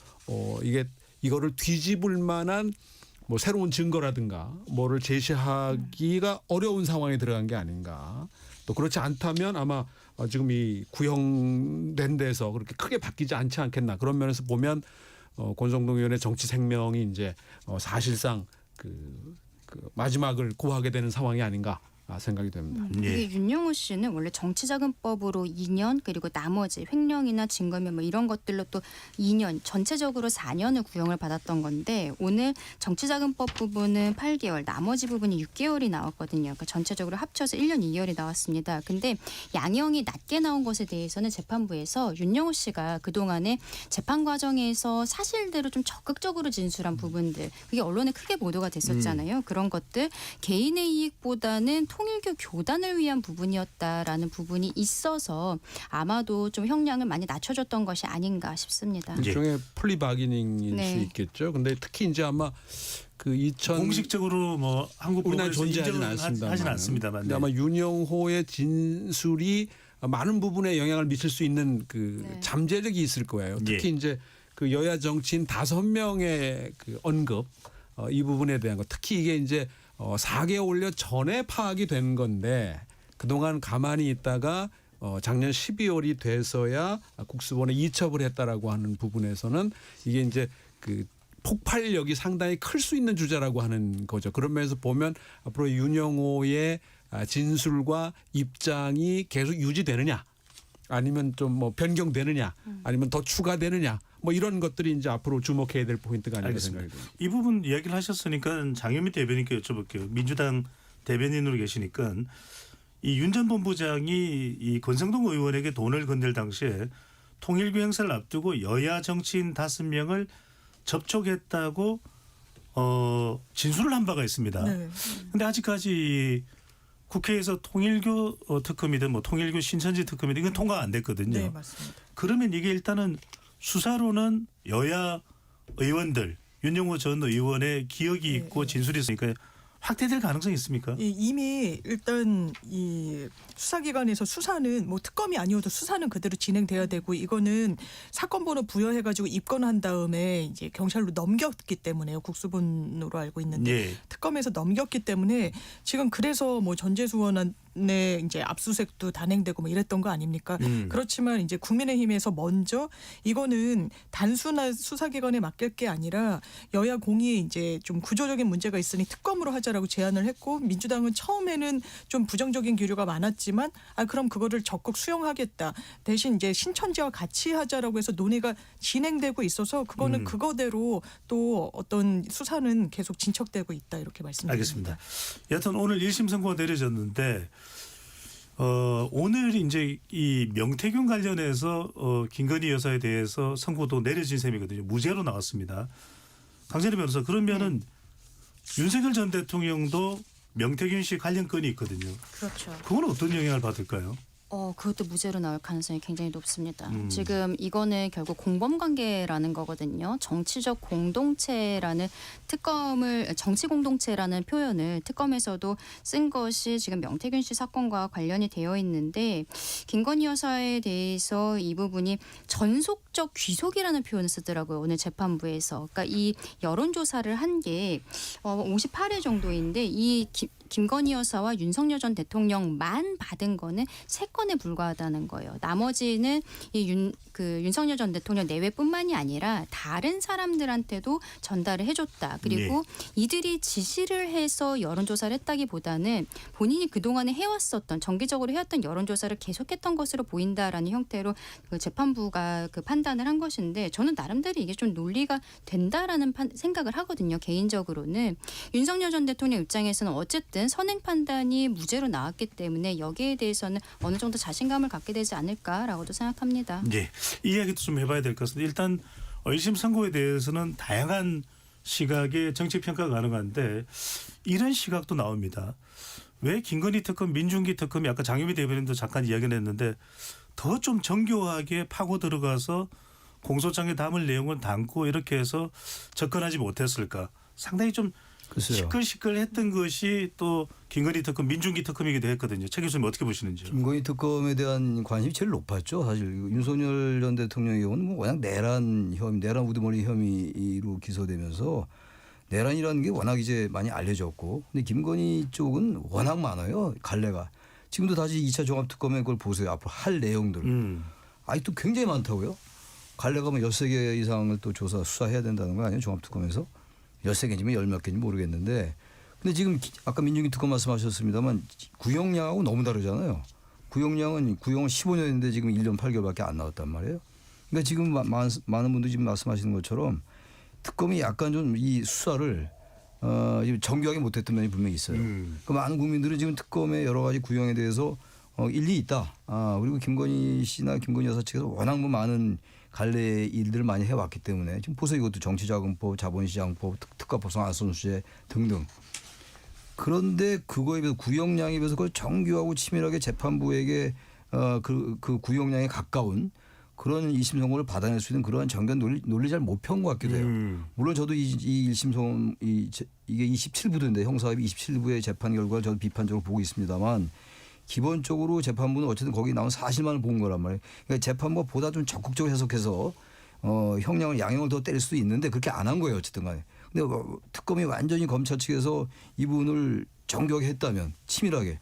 이거를 뒤집을 만한 뭐 새로운 증거라든가 뭐를 제시하기가 어려운 상황에 들어간 게 아닌가. 또 그렇지 않다면 아마 지금 이 구형된 데서 그렇게 크게 바뀌지 않지 않겠나. 그런 면에서 보면 권성동 의원의 정치 생명이 이제 사실상 그 마지막을 고하게 되는 상황이 아닌가 생각이 됩니다.
예.
이게 윤영호 씨는 원래 정치자금법으로 2년 그리고 나머지 횡령이나 증거면 뭐 이런 것들로 또 2년 전체적으로 4년을 구형을 받았던 건데 오늘 정치자금법 부분은 8개월 나머지 부분이 6개월이 나왔거든요. 그러니까 전체적으로 합쳐서 1년 2개월이 나왔습니다. 근데 양형이 낮게 나온 것에 대해서는 재판부에서 윤영호 씨가 그동안에 재판 과정에서 사실대로 좀 적극적으로 진술한 부분들 그게 언론에 크게 보도가 됐었잖아요. 그런 것들 개인의 이익보다는 통일교 교단을 위한 부분이었다라는 부분이 있어서 아마도 좀 형량을 많이 낮춰줬던 것이 아닌가 싶습니다.
예.
일종의 플리바기닝일
네.
수 있겠죠. 근데 특히 이제 아마 그
공식적으로 뭐 한국
우리나라
법원에서
존재하지는
인정은 하진 않습니다만.
근데 아마 윤영호의 진술이 많은 부분에 영향을 미칠 수 있는 그
네.
잠재력이 있을 거예요. 특히 이제 그 여야 정치인 5명의 그 언급 이 부분에 대한 것. 특히 이게 이제 4개월 전에 파악이 된 건데 그동안 가만히 있다가 작년 12월이 돼서야 국수본에 이첩을 했다라고 하는 부분에서는 이게 이제 그 폭발력이 상당히 클 수 있는 주제라고 하는 거죠. 그런 면에서 보면 앞으로 윤영호의 진술과 입장이 계속 유지되느냐 아니면 좀 뭐 변경되느냐 아니면 더 추가되느냐 뭐 이런 것들이 이제 앞으로 주목해야 될 포인트가 아닐까
알겠습니다.
생각이 듭니다.
이 부분 이야기를 하셨으니까 장현미 대변인께 여쭤볼게요. 민주당 대변인으로 계시니까 이 윤 전 본부장이 이 권성동 의원에게 돈을 건넬 당시에 통일교 행사를 앞두고 여야 정치인 5명을 접촉했다고 진술을 한 바가 있습니다.
네.
그런데 아직까지 국회에서 통일교 특검이든 뭐 통일교 신천지 특검이든 이건 통과가 안 됐거든요.
네, 맞습니다.
그러면 이게 일단은 수사로는 여야 의원들 윤영호 전 의원의 기억이 있고 진술이 있으니까 확대될 가능성이 있습니까?
이미 일단 이 수사기관에서 수사는 뭐 특검이 아니어도 수사는 그대로 진행돼야 되고 이거는 사건 번호 부여해가지고 입건한 다음에 이제 경찰로 넘겼기 때문에요. 국수본으로 알고 있는데
예.
특검에서 넘겼기 때문에 지금 그래서 뭐 전재수 의원의 이제 압수수색도 단행되고 뭐 이랬던 거 아닙니까? 그렇지만 이제 국민의힘에서 먼저 이거는 단순한 수사기관에 맡길 게 아니라 여야 공이 이제 좀 구조적인 문제가 있으니 특검으로 하자라고 제안을 했고 민주당은 처음에는 좀 부정적인 기류가 많았지만 그럼 그거를 적극 수용하겠다. 대신 이제 신천지와 같이 하자라고 해서 논의가 진행되고 있어서 그거는 그거대로 또 어떤 수사는 계속 진척되고 있다 이렇게 말씀드립니다.
알겠습니다. 여하튼 오늘 1심 선고가 내려졌는데 오늘 이제 이 명태균 관련해서 김건희 여사에 대해서 선고도 내려진 셈이거든요. 무죄로 나왔습니다. 강찬희 변호사 그러면은 윤석열 전 대통령도 명태균 씨 관련 건이 있거든요.
그렇죠.
그건 어떤 영향을 받을까요?
그것도 무죄로 나올 가능성이 굉장히 높습니다. 지금 이거는 결국 공범관계라는 거거든요. 정치적 공동체라는 정치 공동체라는 표현을 특검에서도 쓴 것이 지금 명태균 씨 사건과 관련이 되어 있는데 김건희 여사에 대해서 이 부분이 전속적 귀속이라는 표현을 쓰더라고요. 오늘 재판부에서. 그러니까 이 여론조사를 한 게 58회 정도인데 이 김건희 여사와 윤석열 전 대통령만 받은 거는 3건에 불과하다는 거예요. 나머지는 윤석열 전 대통령 내외뿐만이 아니라 다른 사람들한테도 전달을 해줬다. 그리고 이들이 지시를 해서 여론조사를 했다기보다는 본인이 그동안에 해왔었던 정기적으로 해왔던 여론조사를 계속했던 것으로 보인다라는 형태로 그 재판부가 그 판단을 한 것인데 저는 나름대로 이게 좀 논리가 된다라는 생각을 하거든요. 개인적으로는 윤석열 전 대통령 입장에서는 어쨌든 선행 판단이 무죄로 나왔기 때문에 여기에 대해서는 어느 정도 자신감을 갖게 되지 않을까라고도 생각합니다.
네, 이 이야기도 좀 해봐야 될 것 같습니다. 일단 1심 선고에 대해서는 다양한 시각의 정치 평가가 가능한데 이런 시각도 나옵니다. 왜 김건희 특검, 민중기 특검이 아까 장유미 대변인도 잠깐 이야기를 했는데 더 좀 정교하게 파고 들어가서 공소장에 담을 내용을 담고 이렇게 해서 접근하지 못했을까. 상당히 좀
글쎄요.
시끌시끌했던 것이 또 김건희 특검, 민중기 특검이기도 했거든요. 최 교수님 어떻게 보시는지요?
김건희 특검에 대한 관심이 제일 높았죠. 사실 윤석열 전 대통령의 경우는 뭐 워낙 내란 우두머리 혐의로 기소되면서 내란이라는 게 워낙 이제 많이 알려졌고, 근데 김건희 쪽은 워낙 많아요. 갈래가. 지금도 다시 2차 종합특검에 그걸 보세요. 앞으로 할 내용들. 아직도 굉장히 많다고요. 갈래가 뭐 13개 이상을 또 수사해야 된다는 거 아니에요? 종합특검에서. 13개인지 10몇 개인지 모르겠는데. 근데 지금 아까 민중기 특검 말씀하셨습니다만 구형량하고 너무 다르잖아요. 구형은 15년인데 지금 1년 8개월밖에 안 나왔단 말이에요. 그러니까 지금 많은 분들이 지금 말씀하시는 것처럼 특검이 약간 좀 이 수사를 정교하게 못했던 면이 분명히 있어요. 그 많은 국민들은 지금 특검의 여러 가지 구형에 대해서 일리 있다. 그리고 김건희 씨나 김건희 여사 측에서 워낙 뭐 많은 갈래 일들을 많이 해왔기 때문에 지금 보세요. 이것도 정치자금법, 자본시장법, 특가법상 알선수재 등등. 그런데 그거에 비해서 구형량에 비해서 그걸 정교하고 치밀하게 재판부에게 그 구형량에 가까운 그런 2심 선고를 받아낼 수 있는 그러한 정교한 논리 잘 못 펴온 것 같기도 해요. 물론 저도 이 1심 선고 이게 27부도인데 형사합의 27부의 재판 결과를 저도 비판적으로 보고 있습니다만 기본적으로 재판부는 어쨌든 거기 나온 사실만을 본 거란 말이에요. 그러니까 재판부가 보다 좀 적극적으로 해석해서 양형을 더 때릴 수도 있는데 그렇게 안 한 거예요. 어쨌든 간에. 근데 특검이 완전히 검찰 측에서 이 부분을 정교하게 했다면 치밀하게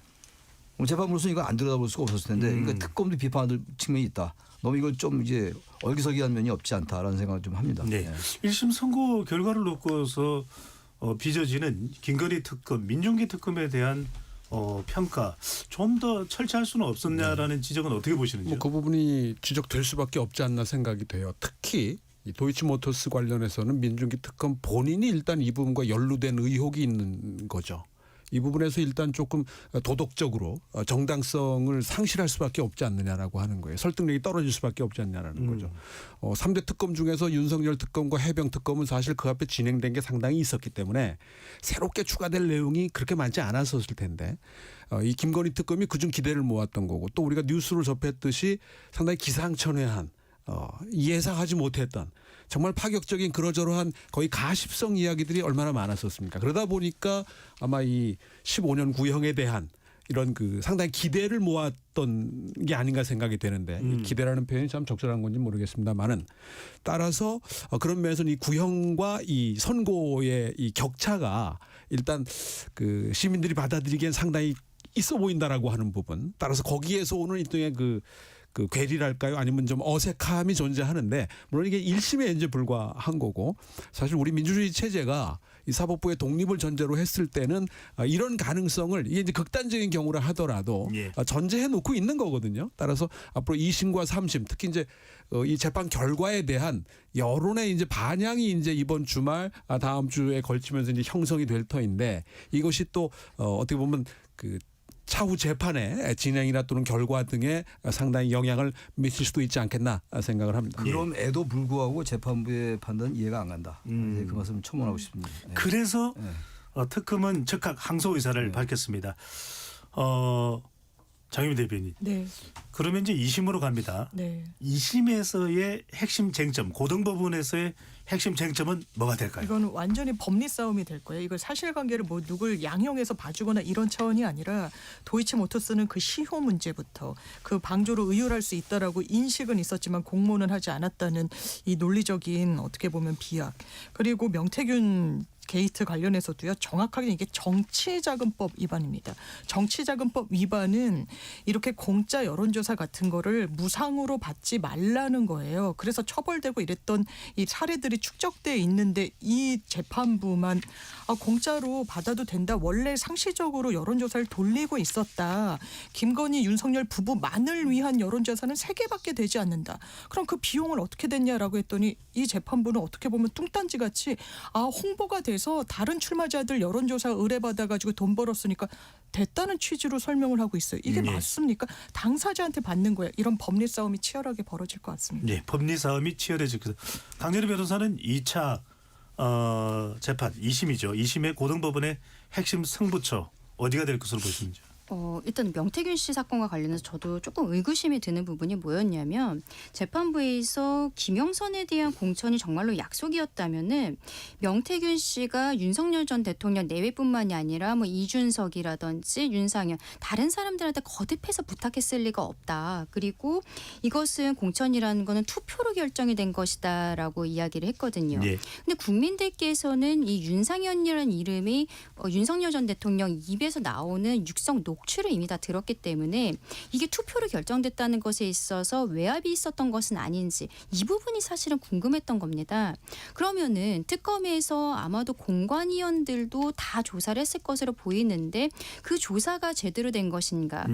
재판부로서는 이거 안 들여다볼 수가 없었을 텐데 그러니까 특검도 비판할 측면이 있다. 너무 이걸 좀 이제 얼기설기한 면이 없지 않다라는 생각을 좀 합니다.
네. 1심 선고 결과를 놓고서 빚어지는 김건희 특검, 민중기 특검에 대한 평가 좀 더 철저할 수는 없었냐라는 지적은 어떻게 보시는지요?
그 부분이 지적될 수밖에 없지 않나 생각이 돼요. 특히 이 도이치모터스 관련해서는 민중기 특검 본인이 일단 이 부분과 연루된 의혹이 있는 거죠. 이 부분에서 일단 조금 도덕적으로 정당성을 상실할 수밖에 없지 않느냐라고 하는 거예요. 설득력이 떨어질 수밖에 없지 않냐라는 거죠. 3대 특검 중에서 윤석열 특검과 해병 특검은 사실 그 앞에 진행된 게 상당히 있었기 때문에 새롭게 추가될 내용이 그렇게 많지 않았었을 텐데 이 김건희 특검이 그중 기대를 모았던 거고 또 우리가 뉴스를 접했듯이 상당히 기상천외한 예상하지 못했던 정말 파격적인 그러저러한 거의 가십성 이야기들이 얼마나 많았었습니까? 그러다 보니까 아마 이 15년 구형에 대한 이런 그 상당히 기대를 모았던 게 아닌가 생각이 되는데 기대라는 표현이 참 적절한 건지 모르겠습니다만은 따라서 그런 면에서는 이 구형과 이 선고의 이 격차가 일단 그 시민들이 받아들이기엔 상당히 있어 보인다라고 하는 부분 따라서 거기에서 오는 일종의 그 괴리랄까요? 아니면 좀 어색함이 존재하는데 물론 이게 1심에 이제 불과한 거고 사실 우리 민주주의 체제가 이 사법부의 독립을 전제로 했을 때는 이런 가능성을 이게 이제 극단적인 경우라 하더라도 전제해 놓고 있는 거거든요. 따라서 앞으로 2심과 3심 특히 이제 이 재판 결과에 대한 여론의 이제 반향이 이제 이번 주말 다음 주에 걸치면서 이제 형성이 될 터인데 이것이 또 어떻게 보면 그 차후 재판의 진행이나 또는 결과 등에 상당히 영향을 미칠 수도 있지 않겠나 생각을 합니다.
그럼에도 불구하고 재판부의 판단 이해가 안 간다. 그 말씀 첨언하고 싶습니다. 네.
그래서 특검은 즉각 항소 의사를 밝혔습니다. 장유미 대변인.
네.
그러면 이제 2심으로 갑니다.
네.
2심에서의 핵심 쟁점, 고등법원에서의 핵심 쟁점은 뭐가 될까요?
이거는 완전히 법리 싸움이 될 거예요. 이걸 사실관계를 뭐 누굴 양형해서 봐주거나 이런 차원이 아니라 도이치모터스는 그 시효 문제부터 그 방조로 의율할 수 있다라고 인식은 있었지만 공모는 하지 않았다는 이 논리적인 어떻게 보면 비약 그리고 명태균 게이트 관련해서도요. 정확하게 이게 정치자금법 위반입니다. 정치자금법 위반은 이렇게 공짜 여론조사 같은 거를 무상으로 받지 말라는 거예요. 그래서 처벌되고 이랬던 이 사례들이 축적돼 있는데 이 재판부만 공짜로 받아도 된다. 원래 상시적으로 여론조사를 돌리고 있었다. 김건희, 윤석열 부부만을 위한 여론조사는 3개밖에 되지 않는다. 그럼 그 비용을 어떻게 됐냐라고 했더니 이 재판부는 어떻게 보면 뚱딴지같이 홍보가 돼서 다른 출마자들 여론조사 의뢰받아가지고 돈 벌었으니까 됐다는 취지로 설명을 하고 있어요. 이게 맞습니까? 당사자한테 받는 거예요. 이런 법리 싸움이 치열하게 벌어질 것 같습니다.
네, 법리 싸움이 치열해질 것. 강연희 변호사는 2차 재판 2심이죠. 2심의 고등법원의 핵심 승부처 어디가 될 것으로 보십니까?
일단 명태균 씨 사건과 관련해서 저도 조금 의구심이 드는 부분이 뭐였냐면 재판부에서 김영선에 대한 공천이 정말로 약속이었다면은 명태균 씨가 윤석열 전 대통령 내외뿐만이 아니라 뭐 이준석이라든지 윤상현 다른 사람들한테 거듭해서 부탁했을 리가 없다. 그리고 이것은 공천이라는 거는 투표로 결정이 된 것이다라고 이야기를 했거든요.
네.
근데 국민들께서는 이 윤상현이라는 이름이 윤석열 전 대통령 입에서 나오는 육성 녹취를 이미 다 들었기 때문에 이게 투표로 결정됐다는 것에 있어서 외압이 있었던 것은 아닌지 이 부분이 사실은 궁금했던 겁니다. 그러면은 특검에서 아마도 공관위원들도 다 조사를 했을 것으로 보이는데 그 조사가 제대로 된 것인가?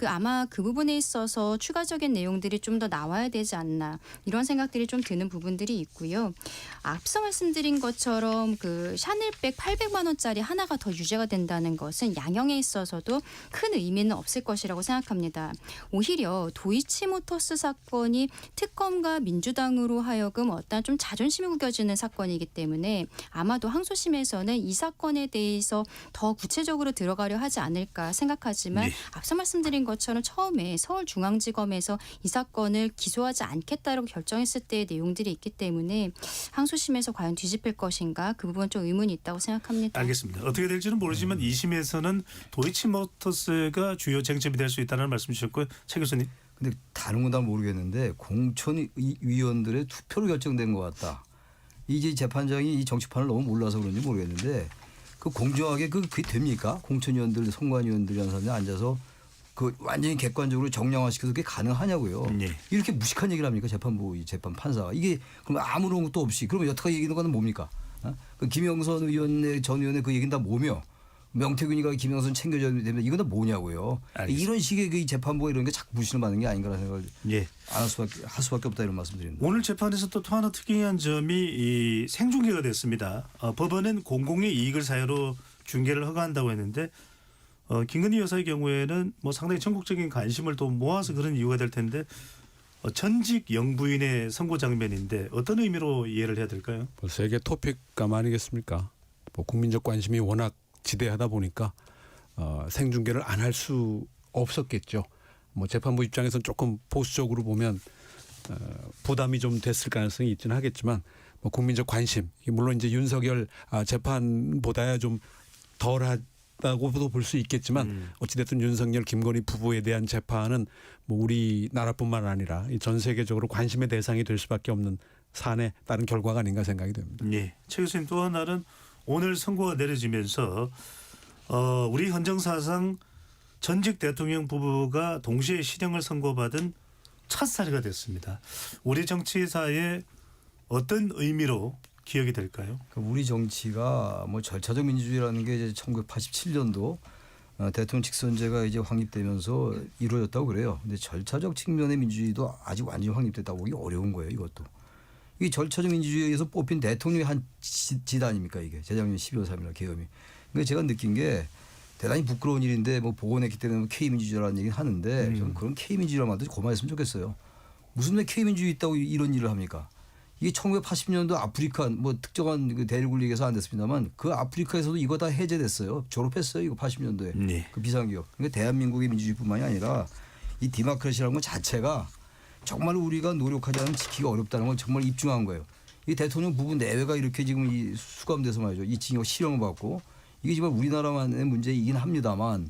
아마 그 부분에 있어서 추가적인 내용들이 좀 더 나와야 되지 않나 이런 생각들이 좀 드는 부분들이 있고요. 앞서 말씀드린 것처럼 그 샤넬백 800만 원짜리 하나가 더 유죄가 된다는 것은 양형에 있어서도 큰 의미는 없을 것이라고 생각합니다. 오히려 도이치모터스 사건이 특검과 민주당으로 하여금 어떤 좀 자존심이 구겨지는 사건이기 때문에 아마도 항소심에서는 이 사건에 대해서 더 구체적으로 들어가려 하지 않을까 생각하지만
네.
앞서 말씀드린 것처럼 처음에 서울중앙지검에서 이 사건을 기소하지 않겠다라고 결정했을 때의 내용들이 있기 때문에 항소심에서 과연 뒤집힐 것인가 그 부분 좀 의문이 있다고 생각합니다.
알겠습니다. 어떻게 될지는 모르지만 2심에서는 도이치모터스가 주요 쟁점이 될 수 있다는 말씀 주셨고요. 최 교수님.
근데 다른 건 다 모르겠는데 공천위원들의 투표로 결정된 것 같다. 이제 재판장이 이 정치판을 너무 몰라서 그런지 모르겠는데 그 공정하게 그게 됩니까? 공천위원들, 선관위원들이라는 사람들이 앉아서 그 완전히 객관적으로 정량화시켜서 그게 가능하냐고요.
네.
이렇게 무식한 얘기를 합니까? 재판부, 이 재판 판사가. 이게 그럼 아무런 것도 없이 그러면 여태까지 얘기하는 건 뭡니까? 그 김영선 전 의원의 그 얘기는 다 뭐며? 명태균이가 김영선 챙겨줘야 되면 이건 다 뭐냐고요.
알겠습니다.
이런 식의 그 재판부가 이런 게 자꾸 무신을 받는 게 아닌가라는 생각을
예.
할 수밖에 없다 이런 말씀드립니다.
오늘 재판에서 또 하나 특이한 점이 이 생중계가 됐습니다. 법원은 공공의 이익을 사유로 중계를 허가한다고 했는데 김건희 여사의 경우에는 뭐 상당히 전국적인 관심을 또 모아서 그런 이유가 될 텐데 전직 영부인의 선고 장면인데 어떤 의미로 이해를 해야 될까요?
세계 토픽감 아니겠습니까? 뭐 국민적 관심이 워낙 지대하다 보니까 생중계를 안 할 수 없었겠죠. 뭐 재판부 입장에서는 조금 보수적으로 보면 부담이 좀 됐을 가능성이 있지는 하겠지만 뭐 국민적 관심 물론 이제 윤석열 재판보다야 좀 덜하다고도 볼 수 있겠지만 어찌됐든 윤석열 김건희 부부에 대한 재판은 뭐 우리나라뿐만 아니라 전 세계적으로 관심의 대상이 될 수밖에 없는 사안에 따른 결과가 아닌가 생각이 됩니다.
네. 최 교수님 또 하나는 오늘 선고가 내려지면서 우리 헌정사상 전직 대통령 부부가 동시에 실형을 선고받은 첫 사례가 됐습니다. 우리 정치사에 어떤 의미로 기억이 될까요?
우리 정치가 뭐 절차적 민주주의라는 게 이제 1987년도 대통령 직선제가 이제 확립되면서 이루어졌다고 그래요. 근데 절차적 측면의 민주주의도 아직 완전히 확립됐다고 보기 어려운 거예요. 이것도. 이 절차적 민주주의에서 뽑힌 대통령의 한 질 아닙니까 이게 재작년 12월 3일 계엄이. 그러니까 제가 느낀 게 대단히 부끄러운 일인데 뭐 복원했기 때문에 K민주주의라는 얘기는 하는데 저는 그런 K민주주의란 말도 고만했으면 좋겠어요. 무슨 왜 K민주주의 있다고 이런 일을 합니까? 이게 1980년도 아프리카 뭐 특정한 그 대륙을 얘기해서 안 됐습니다만 그 아프리카에서도 이거 다 해제됐어요. 졸업했어요. 이거 80년도에.
네.
그 비상기업. 그러니까 대한민국의 민주주의뿐만이 아니라 이 디모크라시라는 것 자체가 정말 우리가 노력하지 않으면 지키기 어렵다는 걸 정말 입증한 거예요. 이 대통령 부부 내외가 이렇게 지금 이 수감돼서 말이죠. 이 징역 실형을 받고 이게 정말 우리나라만의 문제이긴 합니다만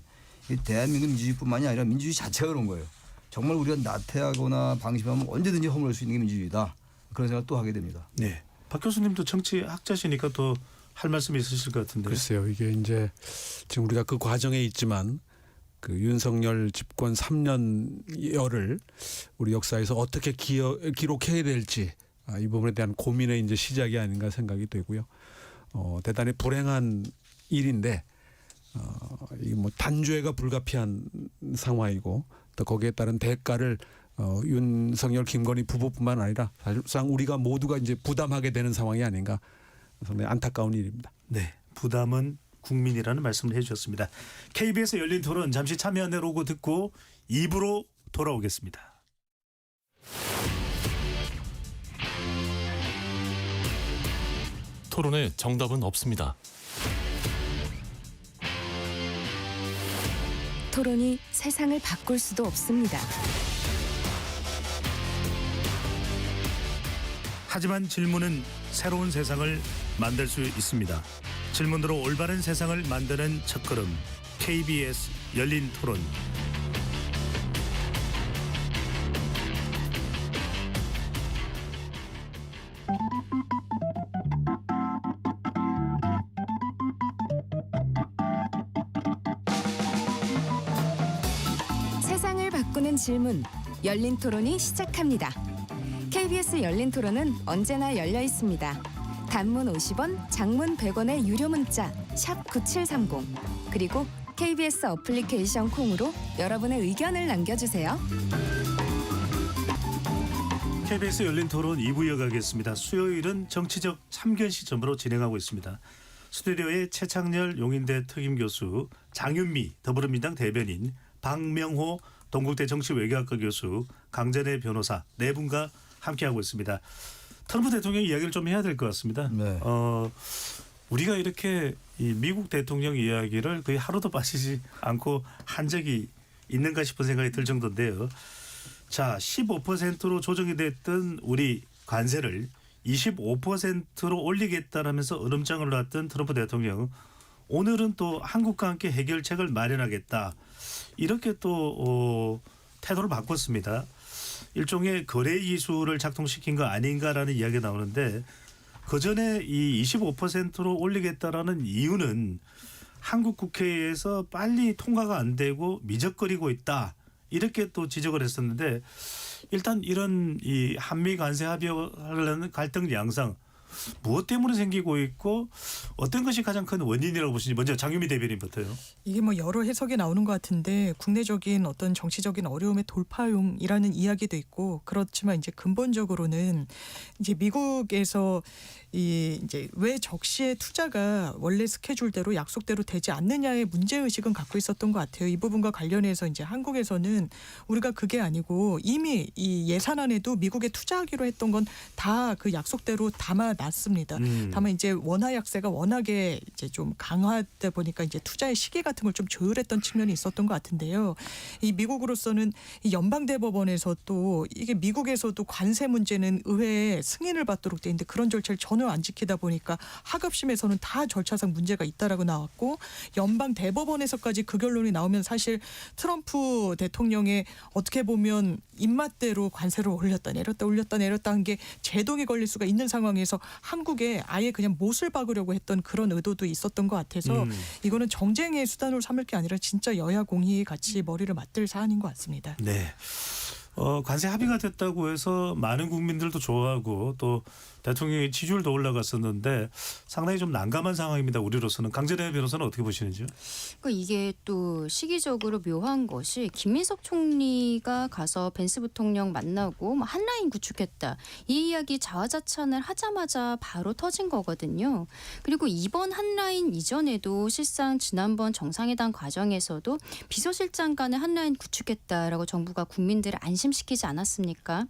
이 대한민국 민주주의뿐만이 아니라 민주주의 자체가 그런 거예요. 정말 우리가 나태하거나 방심하면 언제든지 허물을 수 있는 게 민주주의다. 그런 생각 또 하게 됩니다.
네. 박 교수님도 정치학자시니까 또 할 말씀이 있으실 것 같은데.
글쎄요, 이게 이제 지금 우리가 그 과정에 있지만 그 윤석열 집권 3년여를 우리 역사에서 어떻게 기록해야 될지 이 부분에 대한 고민의 이제 시작이 아닌가 생각이 되고요. 대단히 불행한 일인데 이 뭐 단죄가 불가피한 상황이고 또 거기에 따른 대가를 윤석열 김건희 부부뿐만 아니라 사실상 우리가 모두가 이제 부담하게 되는 상황이 아닌가 상당히 안타까운 일입니다.
네, 부담은 국민이라는 말씀을 해주셨습니다. KBS 열린 토론 잠시 참여 안내 로고 듣고 2부로 돌아오겠습니다.
토론에 정답은 없습니다.
토론이 세상을 바꿀 수도 없습니다.
하지만 질문은 새로운 세상을 만들 수 있습니다. 질문으로 올바른 세상을 만드는 첫걸음 KBS 열린 토론.
세상을 바꾸는 질문, 열린 토론이 시작합니다. KBS 열린 토론은 언제나 열려 있습니다. 단문 50원, 장문 100원의 유료 문자 샵 9730 그리고 KBS 어플리케이션 콩으로 여러분의 의견을 남겨주세요.
KBS 열린 토론 2부 이어가겠습니다. 수요일은 정치적 참견 시점으로 진행하고 있습니다. 스튜디오에 최창렬 용인대 특임교수, 장윤미 더불어민주당 대변인, 박명호 동국대 정치외교학과 교수, 강전혜 변호사 네 분과 함께하고 있습니다. 트럼프 대통령 이야기를 좀 해야 될 것 같습니다.
네.
우리가 이렇게 이 미국 대통령 이야기를 거의 하루도 빠지지 않고 한 적이 있는가 싶은 생각이 들 정도인데요. 자, 15%로 조정이 됐던 우리 관세를 25%로 올리겠다라면서 으름장을 놨던 트럼프 대통령, 오늘은 또 한국과 함께 해결책을 마련하겠다 이렇게 또 태도를 바꿨습니다. 일종의 거래 이수를 작동시킨 거 아닌가라는 이야기가 나오는데, 그 전에 이 25%로 올리겠다라는 이유는 한국 국회에서 빨리 통과가 안 되고 미적거리고 있다 이렇게 또 지적을 했었는데, 일단 이런 이 한미 관세 합의하려는 갈등 양상 무엇 때문에 생기고 있고 어떤 것이 가장 큰 원인이라고 보시는지 먼저 장윤미 대변인부터요.
이게 뭐 여러 해석이 나오는 것 같은데 국내적인 어떤 정치적인 어려움의 돌파용이라는 이야기도 있고, 그렇지만 이제 근본적으로는 이제 미국에서 이 이제 왜 적시의 투자가 원래 스케줄대로 약속대로 되지 않느냐의 문제 의식은 갖고 있었던 것 같아요. 이 부분과 관련해서 이제 한국에서는 우리가 그게 아니고 이미 이 예산안에도 미국에 투자하기로 했던 건 다 그 약속대로 담아놨습니다. 다만 이제 원화 약세가 워낙에 이제 좀 강화되다 보니까 이제 투자의 시기 같은 걸 좀 조율했던 측면이 있었던 것 같은데요. 이 미국으로서는 이 연방대법원에서 또 이게 미국에서도 관세 문제는 의회에 승인을 받도록 돼 있는데 그런 절차를 전혀 안 지키다 보니까 하급심에서는 다 절차상 문제가 있다라고 나왔고, 연방대법원에서까지 그 결론이 나오면 사실 트럼프 대통령의 어떻게 보면 입맛대로 관세를 올렸다 내렸다 올렸다 내렸다 한 게 제동이 걸릴 수가 있는 상황에서 한국에 아예 그냥 못을 박으려고 했던 그런 의도도 있었던 것 같아서 이거는 정쟁의 수단으로 삼을 게 아니라 진짜 여야 공히 같이 머리를 맞댈 사안인 것 같습니다.
네. 관세 합의가 됐다고 해서 많은 국민들도 좋아하고 또 대통령의 지지율도 올라갔었는데 상당히 좀 난감한 상황입니다. 우리로서는. 강전혜 변호사는 어떻게 보시는지요?
그러니까 이게 또 시기적으로 묘한 것이, 김민석 총리가 가서 벤스 부통령 만나고 뭐 한라인 구축했다 이 이야기 자화자찬을 하자마자 바로 터진 거거든요. 그리고 이번 한라인 이전에도 실상 지난번 정상회담 과정에서도 비서실장 간의 한라인 구축했다라고 정부가 국민들을 안심시키지 않았습니까?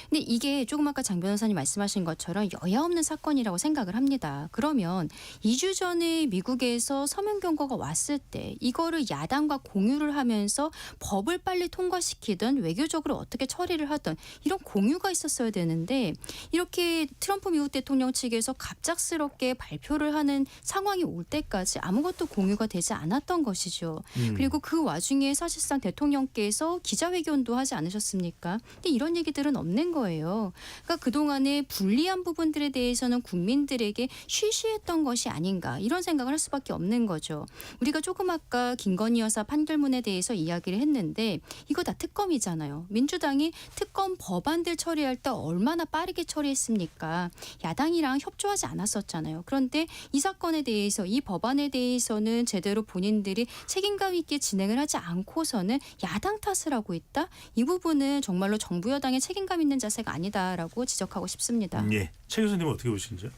근데 이게 조금 아까 장 변호사님 말씀하신 것처럼 여야 없는 사건이라고 생각을 합니다. 그러면 2주 전에 미국에서 서면 경고가 왔을 때 이거를 야당과 공유를 하면서 법을 빨리 통과시키든 외교적으로 어떻게 처리를 하든 이런 공유가 있었어야 되는데, 이렇게 트럼프 미국 대통령 측에서 갑작스럽게 발표를 하는 상황이 올 때까지 아무것도 공유가 되지 않았던 것이죠. 그리고 그 와중에 사실상 대통령께서 기자회견도 하지 않으셨습니까? 않겠습니까? 근데 이런 얘기들은 없는 거예요. 그러니까 그동안에 불리한 부분들에 대해서는 국민들에게 쉬쉬했던 것이 아닌가 이런 생각을 할 수밖에 없는 거죠. 우리가 조금 아까 김건희 여사 판결문에 대해서 이야기를 했는데 이거 다 특검이잖아요. 민주당이 특검 법안들 처리할 때 얼마나 빠르게 처리했습니까? 야당이랑 협조하지 않았었잖아요. 그런데 이 사건에 대해서 이 법안에 대해서는 제대로 본인들이 책임감 있게 진행을 하지 않고서는 야당 탓을 하고 있다? 이 부분은 정말로 정부 여당의 책임감 있는 자세가 아니다라고 지적하고 싶습니다.
예. 최 교수님 어떻게 보시는지요?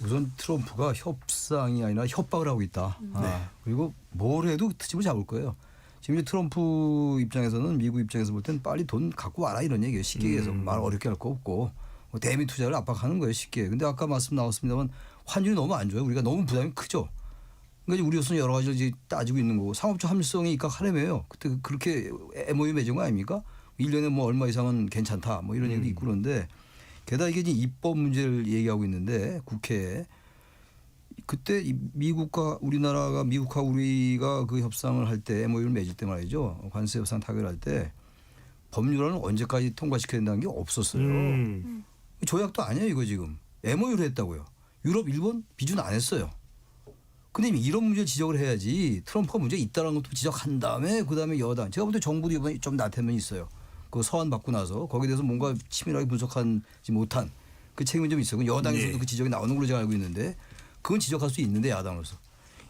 우선 트럼프가 협상이 아니라 협박을 하고 있다. 그리고 뭘 해도 트집을 잡을 거예요. 지금 이제 트럼프 입장에서는 미국 입장에서 볼 땐 빨리 돈 갖고 와라 이런 얘기예요. 쉽게 얘기해서 말 어렵게 할 거 없고 뭐 대미 투자를 압박하는 거예요. 쉽게. 근데 아까 말씀 나왔습니다만 환율이 너무 안 좋아요. 우리가 너무 부담이 크죠. 그러니까 우리로서는 여러 가지를 이제 따지고 있는 거고 상업적 합리성이 입각하려며요. 그때 그렇게 MOU 맺은 거 아닙니까? 1년에 뭐 얼마 이상은 괜찮다 뭐 이런 얘기도 있고 그런데 게다가 이게 이제 입법 문제를 얘기하고 있는데 국회에 그때 미국과 우리나라가 미국과 우리가 그 협상을 할 때 MOU를 맺을 때 말이죠. 관세 협상 타결할 때 법률안을 언제까지 통과시켜야 된다는 게 없었어요. 조약도 아니에요 이거 지금. MOU를 했다고요. 유럽, 일본 비준 안 했어요. 근데 이런 문제를 지적을 해야지 트럼프가 문제가 있다는 것도 지적한 다음에 그다음에 여당. 제가 볼 때 정부도 이번에 좀 나태면이 있어요. 그 서한 받고 나서 거기에 대해서 뭔가 치밀하게 분석하지 못한 그 책임이 좀 있어요. 여당에서도 그 지적이 나오는 걸로 제가 알고 있는데 그건 지적할 수 있는데 야당으로서.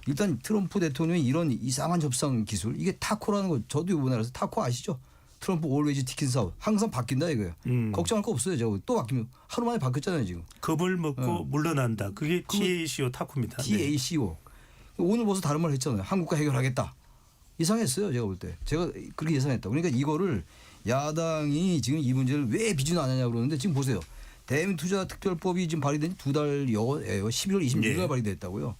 일단 트럼프 대통령이 이런 이상한 협상 기술 이게 타코라는 거 저도 이번에 알아서 타코 아시죠? 트럼프 always ticking 사업 항상 바뀐다 이거예요. 걱정할 거 없어요. 제가 또 바뀌면 하루 만에 바뀌었잖아요 지금.
겁을 먹고 물러난다. 그게 TACO 타코입니다.
TACO. 오늘 벌써 다른 말 했잖아요. 한국과 해결하겠다. 이상했어요. 제가 볼 때. 제가 그렇게 예상했다. 그러니까 이거를 야당이 지금 이 문제를 왜 비준 안 하냐고 그러는데 지금 보세요. 대민투자특별법이 지금 발의된 두 달여예요. 11월 26일 날 발의됐다고요.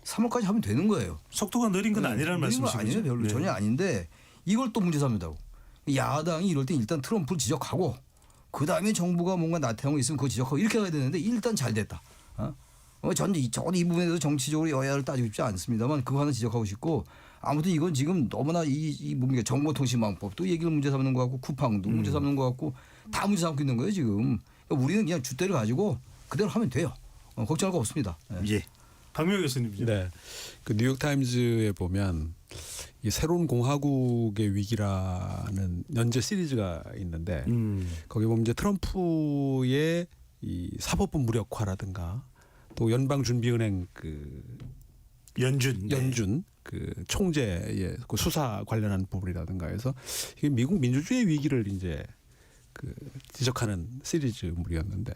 3월까지 하면 되는 거예요.
속도가 느린 건 아니라는 말씀이시죠?
아니에요. 별로 전혀 아닌데 이걸 또 문제 삼는다고. 야당이 이럴 때 일단 트럼프를 지적하고 그다음에 정부가 뭔가 나태하고 있으면 그거 지적하고 이렇게 가야 되는데 일단 잘 됐다. 저는 이 부분에 대해서 정치적으로 여야를 따지고 싶지 않습니다만 그거 하나 지적하고 싶고 아무튼 이건 지금 너무나 이 뭡니까 정보통신망법도 얘기를 문제 삼는 것 같고 쿠팡도 문제 삼는 것 같고 다 문제 삼고 있는 거예요 지금. 그러니까 우리는 그냥 줏대를 가지고 그대로 하면 돼요. 걱정할 거 없습니다.
예. 박명 교수님요.
네. 그 뉴욕 타임즈에 보면 이 새로운 공화국의 위기라는 연재 시리즈가 있는데 거기 보면 이제 트럼프의 이 사법부 무력화라든가 또 연방준비은행 그 연준 그 총재의 그 수사 관련한 부분이라든가 해서 이게 미국 민주주의 위기를 이제 그 지적하는 시리즈물이었는데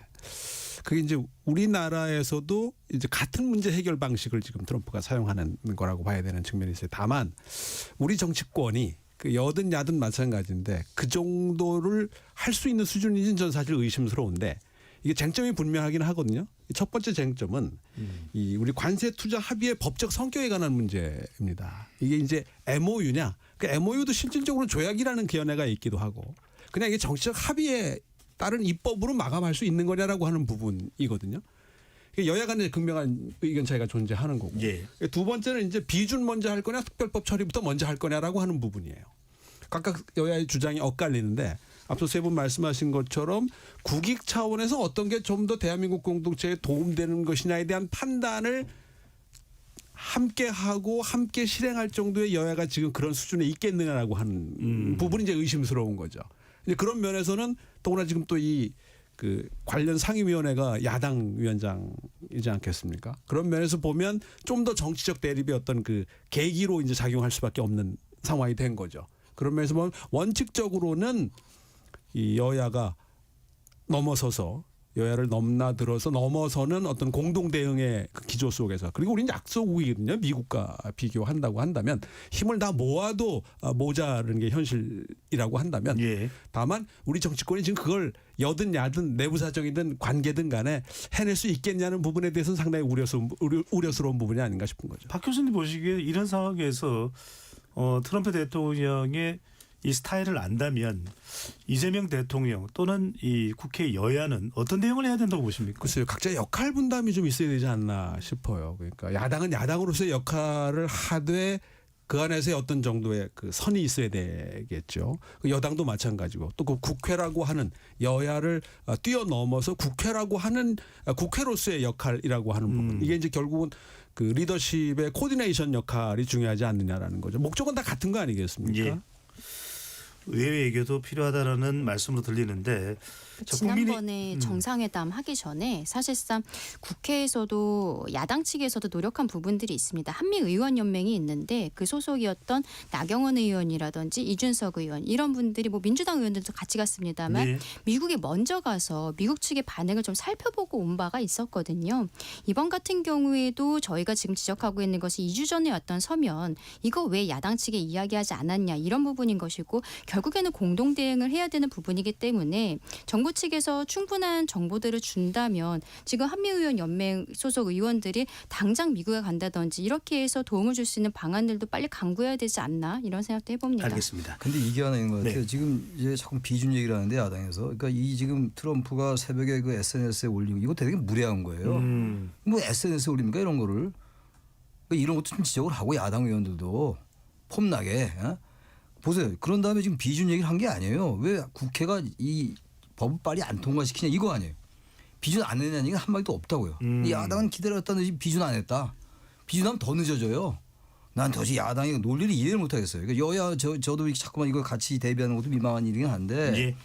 그게 이제 우리나라에서도 이제 같은 문제 해결 방식을 지금 트럼프가 사용하는 거라고 봐야 되는 측면이 있어요. 다만 우리 정치권이 그 여든 야든 마찬가지인데 그 정도를 할 수 있는 수준인지는 저는 사실 의심스러운데 이게 쟁점이 분명하긴 하거든요. 첫 번째 쟁점은 이 우리 관세 투자 합의의 법적 성격에 관한 문제입니다. 이게 이제 MOU냐? 그 MOU도 실질적으로 조약이라는 견해가 있기도 하고 그냥 이게 정치적 합의에 따른 입법으로 마감할 수 있는 거냐라고 하는 부분이거든요. 여야 간의 극명한 의견 차이가 존재하는 거고.
예.
두 번째는 이제 비준 먼저 할 거냐 특별법 처리부터 먼저 할 거냐라고 하는 부분이에요. 각각 여야의 주장이 엇갈리는데 앞서 세 분 말씀하신 것처럼 국익 차원에서 어떤 게 좀 더 대한민국 공동체에 도움되는 것이냐에 대한 판단을 함께 하고 함께 실행할 정도의 여야가 지금 그런 수준에 있겠느냐라고 하는 부분이 이제 의심스러운 거죠. 이제 그런 면에서는 더구나 지금 또 이 그 관련 상임위원회가 야당 위원장이지 않겠습니까? 그런 면에서 보면 좀 더 정치적 대립의 어떤 그 계기로 이제 작용할 수밖에 없는 상황이 된 거죠. 그런 면에서 보면 원칙적으로는 이 여야가 넘어서서 여야를 넘나들어서 넘어서는 어떤 공동 대응의 그 기조 속에서 그리고 우리는 약소국이거든요. 미국과 비교한다고 한다면 힘을 다 모아도 모자라는 게 현실이라고 한다면
예.
다만 우리 정치권이 지금 그걸 여든 야든 내부 사정이든 관계든 간에 해낼 수 있겠냐는 부분에 대해서는 상당히 우려스러운 부분이 아닌가 싶은 거죠.
박 교수님 보시기에 이런 상황에서 트럼프 대통령의 이 스타일을 안다면 이재명 대통령 또는 이 국회 여야는 어떤 대응을 해야 된다고 보십니까?
글쎄요. 각자 역할 분담이 좀 있어야 되지 않나 싶어요. 그러니까 야당은 야당으로서의 역할을 하되 그 안에서의 어떤 정도의 그 선이 있어야 되겠죠. 그 여당도 마찬가지고 또 그 국회라고 하는 여야를 뛰어넘어서 국회라고 하는 국회로서의 역할이라고 하는 부분. 이게 이제 결국은 그 리더십의 코디네이션 역할이 중요하지 않느냐라는 거죠. 목적은 다 같은 거 아니겠습니까?
예. 의회 외교도 필요하다라는 말씀으로 들리는데
지난번에 정상회담 하기 전에 사실상 국회에서도 야당 측에서도 노력한 부분들이 있습니다. 한미의원연맹이 있는데 그 소속이었던 나경원 의원이라든지 이준석 의원 이런 분들이 뭐 민주당 의원들도 같이 갔습니다만
네.
미국에 먼저 가서 미국 측의 반응을 좀 살펴보고 온 바가 있었거든요. 이번 같은 경우에도 저희가 지금 지적하고 있는 것이 2주 전에 왔던 서면 이거 왜 야당 측에 이야기하지 않았냐 이런 부분인 것이고 결국에는 공동 대응을 해야 되는 부분이기 때문에 정부 측에서 충분한 정보들을 준다면 지금 한미의원 연맹 소속 의원들이 당장 미국에 간다든지 이렇게 해서 도움을 줄 수 있는 방안들도 빨리 강구해야 되지 않나 이런 생각도 해봅니다.
알겠습니다.
근데 이게 하나 있는 것 같아요.
네.
지금 이제 자꾸 비준 얘기를 하는데 야당에서 그러니까 이 지금 트럼프가 새벽에 그 SNS에 올리고 이거 되게 무례한 거예요. 뭐 SNS에 올립니까 이런 거를? 그러니까 이런 것도 좀 지적을 하고 야당 의원들도 폼나게 보세요. 그런 다음에 지금 비준 얘기를 한 게 아니에요. 왜 국회가 이 법을 빨리 안 통과시키냐 이거 아니에요. 비준 안 했냐는 얘기가 한마디도 없다고요. 야당은 기다렸다는지 비준 안 했다. 비준하면 더 늦어져요. 난 도저히 야당이 논리를 이해를 못하겠어요. 그러니까 여야 저도 이렇게 자꾸만 이거 같이 대비하는 것도 민망한 일이긴 한데
예.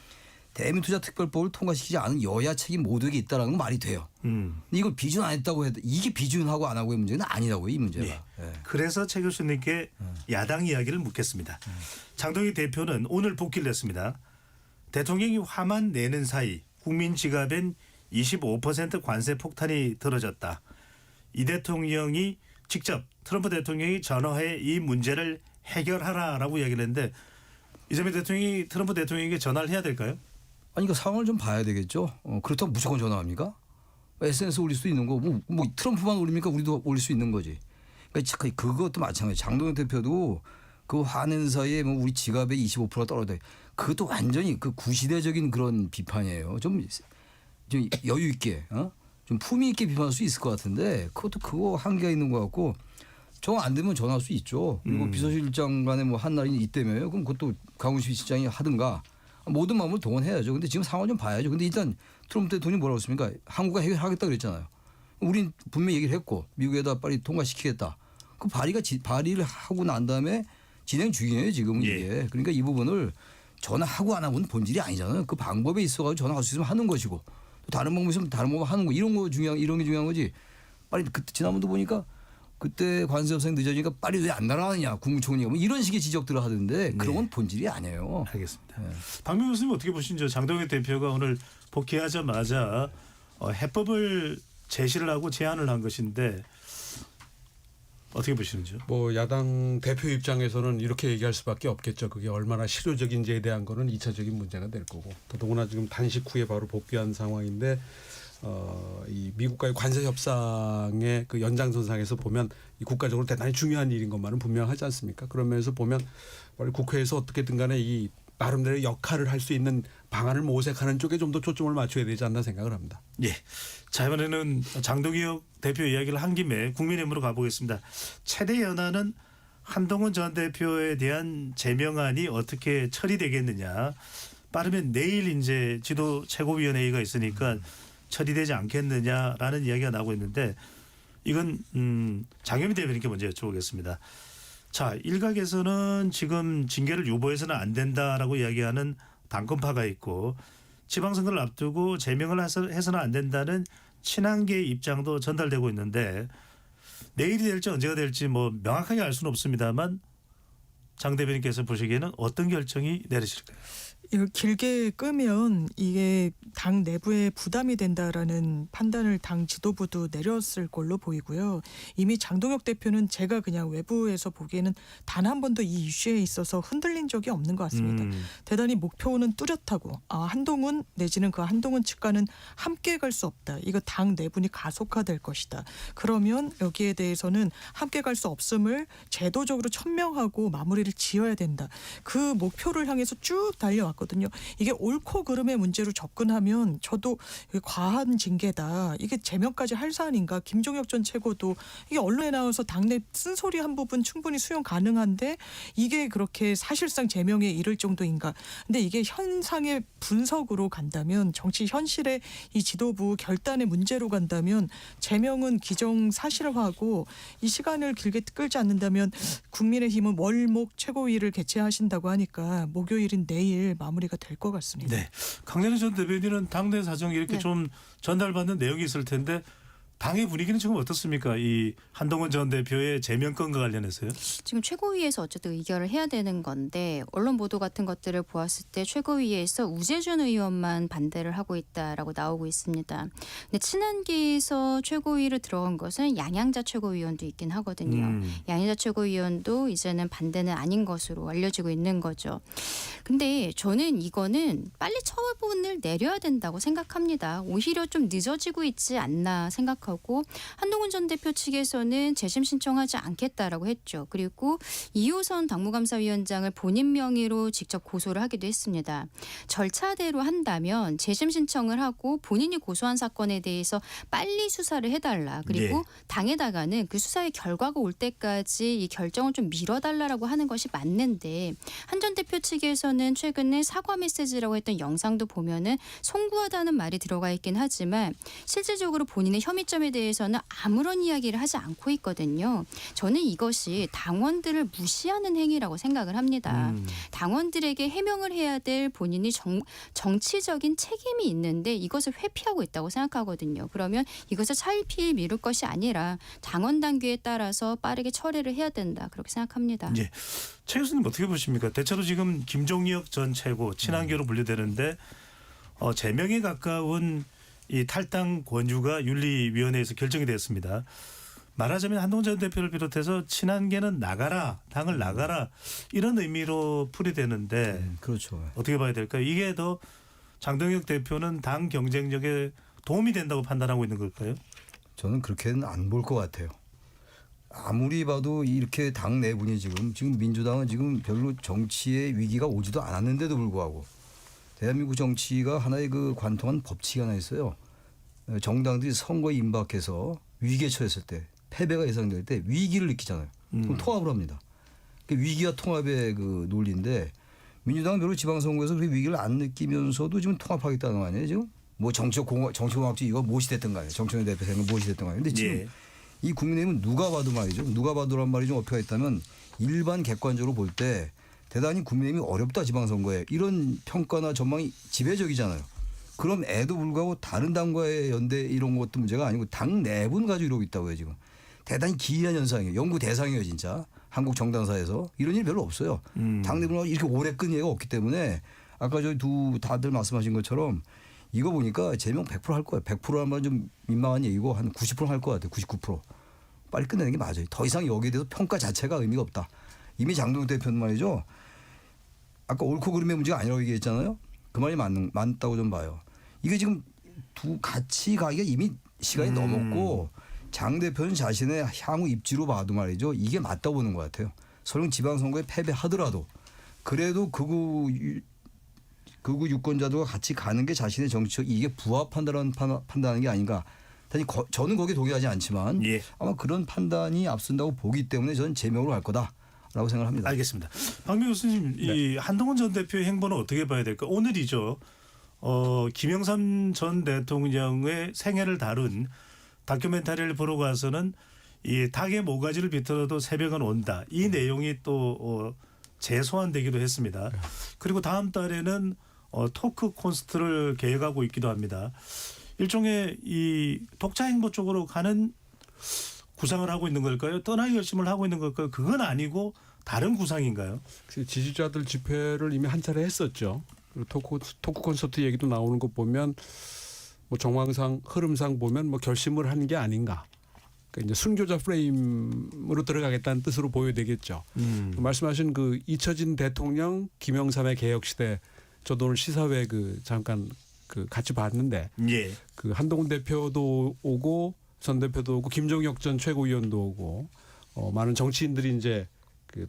대민투자특별법을 통과시키지 않은 여야 책임 모두에게 있다라는 건 말이 돼요. 근데 이걸 비준 안 했다고 해도 이게 비준하고 안 하고의 문제는 아니라고요. 이 문제가.
예.
예.
그래서 최 교수님께 야당 이야기를 묻겠습니다. 장동희 대표는 오늘 복귀를 했습니다. 대통령이 화만 내는 사이 국민 지갑엔 25% 관세 폭탄이 들어졌다. 이 대통령이 직접 트럼프 대통령이 전화해 이 문제를 해결하라라고 이야기를 했는데 이재명 대통령이 트럼프 대통령에게 전화를 해야 될까요?
아니 그 상황을 좀 봐야 되겠죠. 그렇다면 무조건 전화합니까? SNS 올릴 수도 있는 거. 뭐 트럼프만 올립니까? 우리도 올릴 수 있는 거지. 그러니까 그것도 마찬가지. 장동현 대표도 그 화낸 사이에 뭐 우리 지갑에 25% 떨어져. 그것도 완전히 그 구시대적인 그런 비판이에요. 좀 여유 있게, 좀 품위 있게 비판할 수 있을 것 같은데 그것도 그거 한계가 있는 것 같고 정 안 되면 전화할 수 있죠. 그리고 비서실장 간에 뭐 한 날이 있다며요. 그럼 그것도 강훈식 실장이 하든가 모든 마음을 동원해야죠. 근데 지금 상황 좀 봐야죠. 근데 일단 트럼프 대통령이 뭐라고 했습니까? 한국가 해결하겠다 그랬잖아요. 우린 분명히 얘기를 했고 미국에다 빨리 통과시키겠다. 그 발의를 하고 난 다음에 진행 중이에요 지금
예.
이게. 그러니까 이 부분을 전화하고 안 하고는 본질이 아니잖아요. 그 방법에 있어가지고 전화할 수 있으면 하는 것이고 또 다른 방법이 있으면 다른 방법 하는 거 이런 게 중요한 거지. 빨리 그때 지난번도 보니까 그때 관세 협상이 늦어지니까 빨리 왜 안 날아가느냐 국무총리가 뭐 이런 식의 지적들을 하던데 그런 건 본질이 아니에요.
알겠습니다.
네.
박명 교수님 어떻게 보시죠? 장동현 대표가 오늘 복귀하자마자 해법을 제시를 하고 제안을 한 것인데 어떻게 보시는지요?
뭐 야당 대표 입장에서는 이렇게 얘기할 수밖에 없겠죠. 그게 얼마나 실효적인지에 대한 거는 2차적인 문제가 될 거고 더더구나 지금 단식 후에 바로 복귀한 상황인데 이 미국과의 관세 협상의 그 연장선상에서 보면 이 국가적으로 대단히 중요한 일인 것만은 분명하지 않습니까? 그러면서 보면 빨리 국회에서 어떻게든 간에 이 나름대로 역할을 할 수 있는 방안을 모색하는 쪽에 좀 더 초점을 맞춰야 되지 않나 생각을 합니다.
예. 자 이번에는 장동혁 대표 이야기를 한 김에 국민의힘으로 가보겠습니다. 최대 연안은 한동훈 전 대표에 대한 제명안이 어떻게 처리되겠느냐. 빠르면 내일 이제 지도 최고위원회의가 있으니까 처리되지 않겠느냐라는 이야기가 나오고 있는데 이건 장현미 대변인께 먼저 여쭤보겠습니다. 자 일각에서는 지금 징계를 유보해서는 안 된다라고 이야기하는 당권파가 있고 지방선거를 앞두고 제명을 해서는 안 된다는 친한계의 입장도 전달되고 있는데 내일이 될지 언제가 될지 뭐 명확하게 알 수는 없습니다만 장 대변인께서 보시기에는 어떤 결정이 내리실까요?
이걸 길게 끄면 이게 당 내부에 부담이 된다라는 판단을 당 지도부도 내렸을 걸로 보이고요. 이미 장동혁 대표는 제가 그냥 외부에서 보기에는 단 한 번도 이 이슈에 있어서 흔들린 적이 없는 것 같습니다. 대단히 목표는 뚜렷하고 한동훈 내지는 그 한동훈 측과는 함께 갈 수 없다. 이거 당 내분이 가속화될 것이다. 그러면 여기에 대해서는 함께 갈 수 없음을 제도적으로 천명하고 마무리를 나라를 지어야 된다. 그 목표를 향해서 쭉 달려왔거든요. 이게 옳고 그름의 문제로 접근하면 저도 이게 과한 징계다. 이게 제명까지 할 사안인가. 김종혁 전 최고도 이게 언론에 나와서 당내 쓴소리 한 부분 충분히 수용 가능한데 이게 그렇게 사실상 제명에 이를 정도인가. 근데 이게 현상의 분석으로 간다면 정치 현실의 이 지도부 결단의 문제로 간다면 제명은 기정사실화고 이 시간을 길게 끌지 않는다면 국민의힘은 월목 최고위를 개최하신다고 하니까 목요일인 내일 마무리가 될 것 같습니다.
네. 강연희 전 대변인은 당내 사정이 이렇게
네.
좀 전달받는 내용이 있을 텐데 당의 분위기는 지금 어떻습니까? 이 한동훈 전 대표의 제명권과 관련해서요.
지금 최고위에서 어쨌든 의결을 해야 되는 건데 언론 보도 같은 것들을 보았을 때 최고위에서 우재준 의원만 반대를 하고 있다라고 나오고 있습니다. 근데 친한계에서 최고위를 들어간 것은 양양자 최고위원도 있긴 하거든요. 양양자 최고위원도 이제는 반대는 아닌 것으로 알려지고 있는 거죠. 근데 저는 이거는 빨리 처분을 내려야 된다고 생각합니다. 오히려 좀 늦어지고 있지 않나 생각하고 한동훈 전 대표 측에서는 재심 신청하지 않겠다라고 했죠. 그리고 이호선 당무감사위원장을 본인 명의로 직접 고소를 하기도 했습니다. 절차대로 한다면 재심 신청을 하고 본인이 고소한 사건에 대해서 빨리 수사를 해달라. 그리고
예.
당에다가는 그 수사의 결과가 올 때까지 이 결정을 좀 미뤄달라고 하는 것이 맞는데 한 전 대표 측에서는 최근에 사과 메시지라고 했던 영상도 보면은 송구하다는 말이 들어가 있긴 하지만 실질적으로 본인의 혐의점에 대해서는 아무런 이야기를 하지 않고 있거든요. 저는 이것이 당원들을 무시하는 행위라고 생각을 합니다. 당원들에게 해명을 해야 될 본인이 정치적인 책임이 있는데 이것을 회피하고 있다고 생각하거든요. 그러면 이것을 차일피일 미룰 것이 아니라 당원 당규에 따라서 빠르게 처리를 해야 된다. 그렇게 생각합니다.
예. 최 교수님 어떻게 보십니까? 대체로 지금 김종혁 전 최고 친한계로 분류되는데 제명에 가까운 이 탈당 권유가 윤리위원회에서 결정이 됐습니다. 말하자면 한동훈 전 대표를 비롯해서 친한계는 나가라, 당을 나가라 이런 의미로 풀이되는데
그렇죠.
어떻게 봐야 될까요? 이게 더 장동혁 대표는 당 경쟁력에 도움이 된다고 판단하고 있는 걸까요?
저는 그렇게는 안 볼 것 같아요. 아무리 봐도 이렇게 당 내분이 지금 민주당은 지금 별로 정치의 위기가 오지도 않았는데도 불구하고 대한민국 정치가 하나의 그 관통한 법칙이 하나 있어요. 정당들이 선거에 임박해서 위기에 처했을 때 패배가 예상될 때 위기를 느끼잖아요. 그럼 통합을 합니다. 위기와 통합의 그 논리인데 민주당은 별로 지방선거에서 그 위기를 안 느끼면서도 지금 통합하겠다는 거 아니에요 지금? 뭐 정치공학적 이거 무엇이 됐든 간에 정청래 대표 생각 무엇이 됐든 간에 근데 지금
예.
이 국민의힘은 누가 봐도 말이죠. 누가 봐도란 말이 좀 어폐가 있다면 일반 객관적으로 볼 때 대단히 국민의힘이 어렵다 지방선거에 이런 평가나 전망이 지배적이잖아요. 그럼에도 불구하고 다른 당과의 연대 이런 것도 문제가 아니고 당 내분 가지고 이러고 있다고요 지금. 대단히 기이한 현상이에요. 연구 대상이에요 진짜. 한국 정당사에서 이런 일이 별로 없어요. 당 내분하고 이렇게 오래 끈 예가 없기 때문에 아까 저희 다들 말씀하신 것처럼 이거 보니까 제명 100% 할 거예요. 100%란 말은 좀 민망한 얘기고 한 90% 할 것 같아요. 99%. 빨리 끝내는 게 맞아요. 더 이상 여기에 대해서 평가 자체가 의미가 없다. 이미 장동혁 대표는 말이죠. 아까 옳고 그름의 문제가 아니라고 얘기했잖아요. 그 말이 맞다고 좀 봐요. 이게 지금 같이 가기가 이미 시간이 넘었고 장 대표는 자신의 향후 입지로 봐도 말이죠. 이게 맞다고 보는 것 같아요. 설령 지방선거에 패배하더라도 그래도 극우 유권자들과 같이 가는 게 자신의 정치적 이익에 부합한다는 판단하는 게 아닌가. 저는 거기에 동의하지 않지만
예.
아마 그런 판단이 앞선다고 보기 때문에 저는 제명으로 갈 거다라고 생각합니다.
알겠습니다. 박미 교수님, 이 한동훈 전 대표의 행보는 어떻게 봐야 될까? 오늘이죠. 김영삼 전 대통령의 생애를 다룬 다큐멘터리를 보러 가서는 이 닭의 모가지를 비틀어도 새벽은 온다. 이 내용이 또 재소환되기도 했습니다. 그리고 다음 달에는 토크 콘서트를 계획하고 있기도 합니다. 일종의 이 독자 행보 쪽으로 가는 구상을 하고 있는 걸까요? 떠나기 결심을 하고 있는 걸까요? 그건 아니고 다른 구상인가요?
지지자들 집회를 이미 한 차례 했었죠. 그리고 토크 콘서트 얘기도 나오는 거 보면 뭐 정황상 흐름상 보면 뭐 결심을 하는 게 아닌가. 그러니까 이제 순교자 프레임으로 들어가겠다는 뜻으로 보여야 되겠죠. 말씀하신 그 잊혀진 대통령 김영삼의 개혁 시대 저도 오늘 시사회 잠깐 같이 봤는데
예.
그 한동훈 대표도 오고 전 대표도 오고 김종혁 전 최고위원도 오고 많은 정치인들이 이제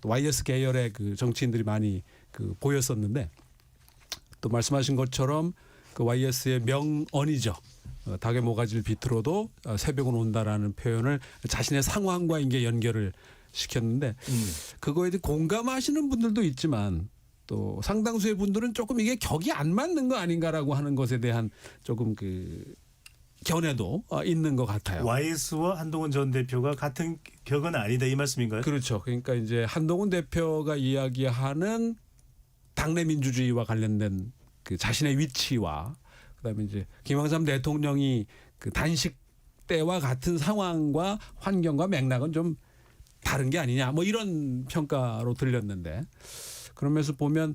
또 YS 계열의 그 정치인들이 많이 그 보였었는데 또 말씀하신 것처럼 그 YS의 명언이죠. 닭의 모가지를 비틀어도 새벽은 온다라는 표현을 자신의 상황과 이제 연결을 시켰는데 그거에 대해 공감하시는 분들도 있지만 또 상당수의 분들은 조금 이게 격이 안 맞는 거 아닌가라고 하는 것에 대한 조금 그 견해도 있는 것 같아요.
YS와 한동훈 전 대표가 같은 격은 아니다 이 말씀인가요?
그렇죠. 그러니까 이제 한동훈 대표가 이야기하는 당내 민주주의와 관련된 그 자신의 위치와 그다음에 이제 김영삼 대통령이 그 단식 때와 같은 상황과 환경과 맥락은 좀 다른 게 아니냐 뭐 이런 평가로 들렸는데 그런 면에서 보면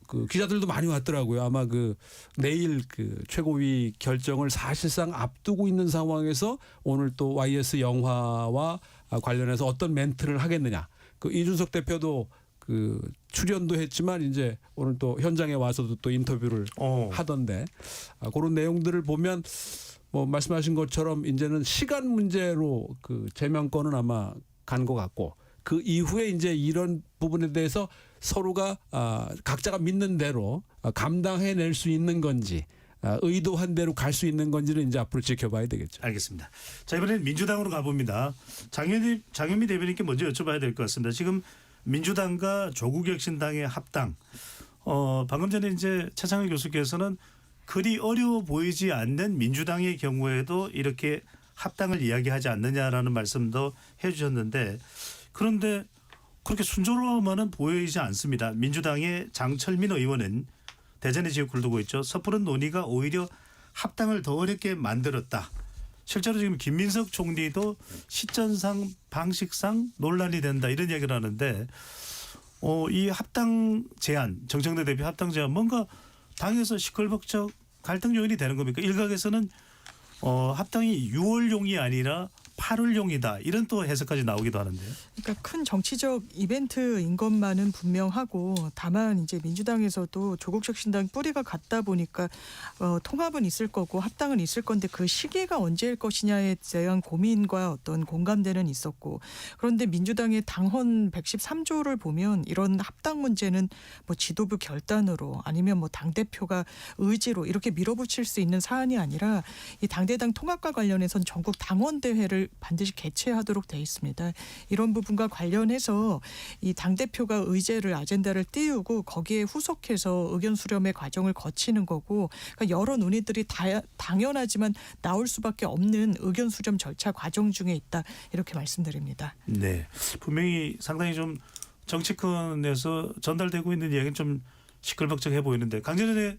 그 기자들도 많이 왔더라고요. 아마 그 내일 그 최고위 결정을 사실상 앞두고 있는 상황에서 오늘 또 YS 영화와 관련해서 어떤 멘트를 하겠느냐. 그 이준석 대표도 그 출연도 했지만 이제 오늘 또 현장에 와서도 또 인터뷰를 하던데 그런 내용들을 보면 뭐 말씀하신 것처럼 이제는 시간 문제로 그 제명권은 아마 간 것 같고 그 이후에 이제 이런 부분에 대해서 서로가 각자가 믿는 대로 감당해낼 수 있는 건지 의도한 대로 갈 수 있는 건지를 이제 앞으로 지켜봐야 되겠죠.
알겠습니다. 자 이번엔 민주당으로 가봅니다. 장현미 대변인께 먼저 여쭤봐야 될 것 같습니다. 지금 민주당과 조국혁신당의 합당. 방금 전에 이제 최창현 교수께서는 그리 어려워 보이지 않는 민주당의 경우에도 이렇게 합당을 이야기하지 않느냐라는 말씀도 해주셨는데 그런데 그렇게 순조로워만은 보이지 않습니다. 민주당의 장철민 의원은 대전에 지역구를 두고 있죠. 섣부른 논의가 오히려 합당을 더 어렵게 만들었다. 실제로 지금 김민석 총리도 시점상 방식상 논란이 된다 이런 이야기를 하는데 이 합당 제안 정청래 대표 합당 제안 뭔가 당에서 시끌벅적 갈등 요인이 되는 겁니까? 일각에서는 합당이 6월용이 아니라 8월용이다 이런 또 해석까지 나오기도 하는데요.
그러니까 큰 정치적 이벤트인 것만은 분명하고 다만 이제 민주당에서도 조국혁신당 뿌리가 같다 보니까 통합은 있을 거고 합당은 있을 건데 그 시기가 언제일 것이냐에 대한 고민과 어떤 공감대는 있었고 그런데 민주당의 당헌 113조를 보면 이런 합당 문제는 뭐 지도부 결단으로 아니면 뭐 당대표가 의지로 이렇게 밀어붙일 수 있는 사안이 아니라 이 당대당 통합과 관련해서는 전국 당원대회를 반드시 개최하도록 돼 있습니다. 이런 부분과 관련해서 이 당대표가 의제를 아젠다를 띄우고 거기에 후속해서 의견 수렴의 과정을 거치는 거고 그러니까 여러 논의들이 당연하지만 나올 수밖에 없는 의견 수렴 절차 과정 중에 있다. 이렇게 말씀드립니다.
네. 분명히 상당히 좀 정치권에서 전달되고 있는 이야기는 좀 시끌벅적해 보이는데 강재래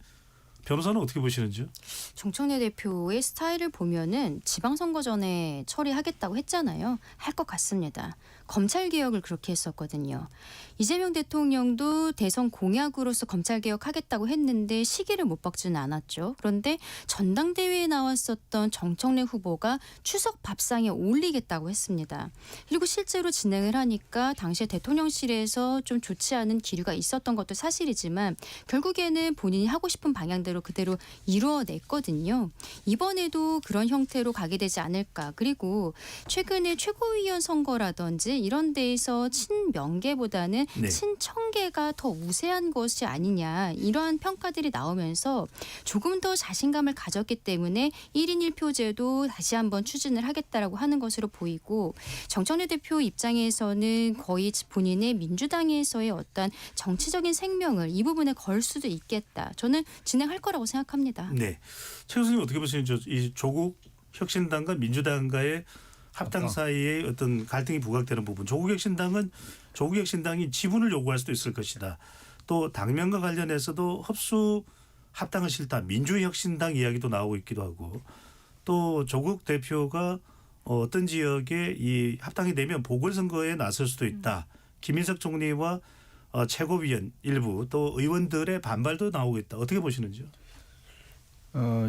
변호사는 어떻게 보시는지요?
정청래 대표의 스타일을 보면은 지방선거 전에 처리하겠다고 했잖아요. 할 것 같습니다. 검찰개혁을 그렇게 했었거든요. 이재명 대통령도 대선 공약으로서 검찰개혁하겠다고 했는데 시기를 못 박지는 않았죠. 그런데 전당대회에 나왔었던 정청래 후보가 추석 밥상에 올리겠다고 했습니다. 그리고 실제로 진행을 하니까 당시에 대통령실에서 좀 좋지 않은 기류가 있었던 것도 사실이지만 결국에는 본인이 하고 싶은 방향대로 그대로 이루어냈거든요. 이번에도 그런 형태로 가게 되지 않을까. 그리고 최근에 최고위원 선거라든지 이런 데에서 친명계보다는
네.
친청계가 더 우세한 것이 아니냐 이러한 평가들이 나오면서 조금 더 자신감을 가졌기 때문에 1인 1표제도 다시 한번 추진을 하겠다라고 하는 것으로 보이고 정청래 대표 입장에서는 거의 본인의 민주당에서의 어떤 정치적인 생명을 이 부분에 걸 수도 있겠다. 저는 진행할 거라고 생각합니다.
네. 최 교수님 어떻게 보시는지 이 조국 혁신당과 민주당과의 합당 사이에 어떤 갈등이 부각되는 부분. 조국혁신당이 지분을 요구할 수도 있을 것이다. 또 당면과 관련해서도 흡수 합당은 싫다. 민주혁신당 이야기도 나오고 있기도 하고 또 조국 대표가 어떤 지역에 이 합당이 되면 보궐선거에 나설 수도 있다. 김인석 총리와 최고위원 일부 또 의원들의 반발도 나오고 있다. 어떻게 보시는지요?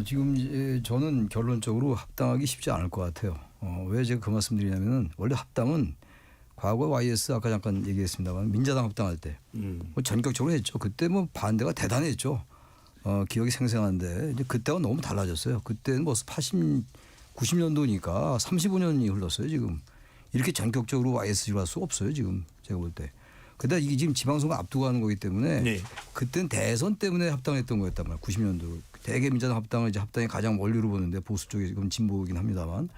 지금 저는 결론적으로 합당하기 쉽지 않을 것 같아요. 왜 제가 그 말씀드리냐면은 원래 합당은 과거 YS 아까 잠깐 얘기했습니다만 민자당 합당할 때 뭐 전격적으로 했죠. 그때 뭐 반대가 대단했죠. 기억이 생생한데 이제 그때와 너무 달라졌어요. 그때는 벌써 90년도니까 35년이 흘렀어요 지금. 이렇게 전격적으로 YSG로 할 수 없어요 지금 제가 볼 때. 그러다 이게 지금 지방선거 앞두고 하는 거기 때문에
네.
그때는 대선 때문에 합당했던 거였단 말이에요. 90년도 대개 민주당 합당을 이제 합당이 가장 원리로 보는데 보수 쪽이 지금 진보이긴 합니다만.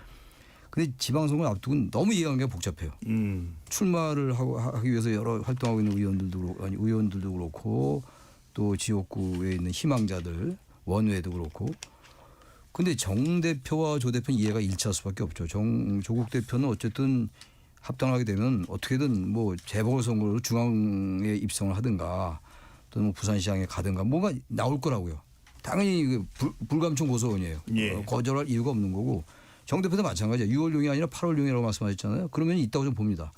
근데 지방선거 앞두고는 너무 이해관계가 복잡해요. 출마를 하기 위해서 여러 활동하고 있는 의원들도 그렇고 또 지역구에 있는 희망자들 원외도 그렇고. 근데 정 대표와 조 대표는 이해가 일치할 수밖에 없죠. 조국 대표는 어쨌든 합당하게 되면 어떻게든 뭐 재보궐선거로 중앙에 입성을 하든가 또는 뭐 부산시장에 가든가 뭐가 나올 거라고요. 당연히 불감청 고소원이에요.
예.
거절할 이유가 없는 거고 정 대표도 마찬가지예요. 6월용이 아니라 8월용이라고 말씀하셨잖아요. 그러면 있다고 좀 봅니다.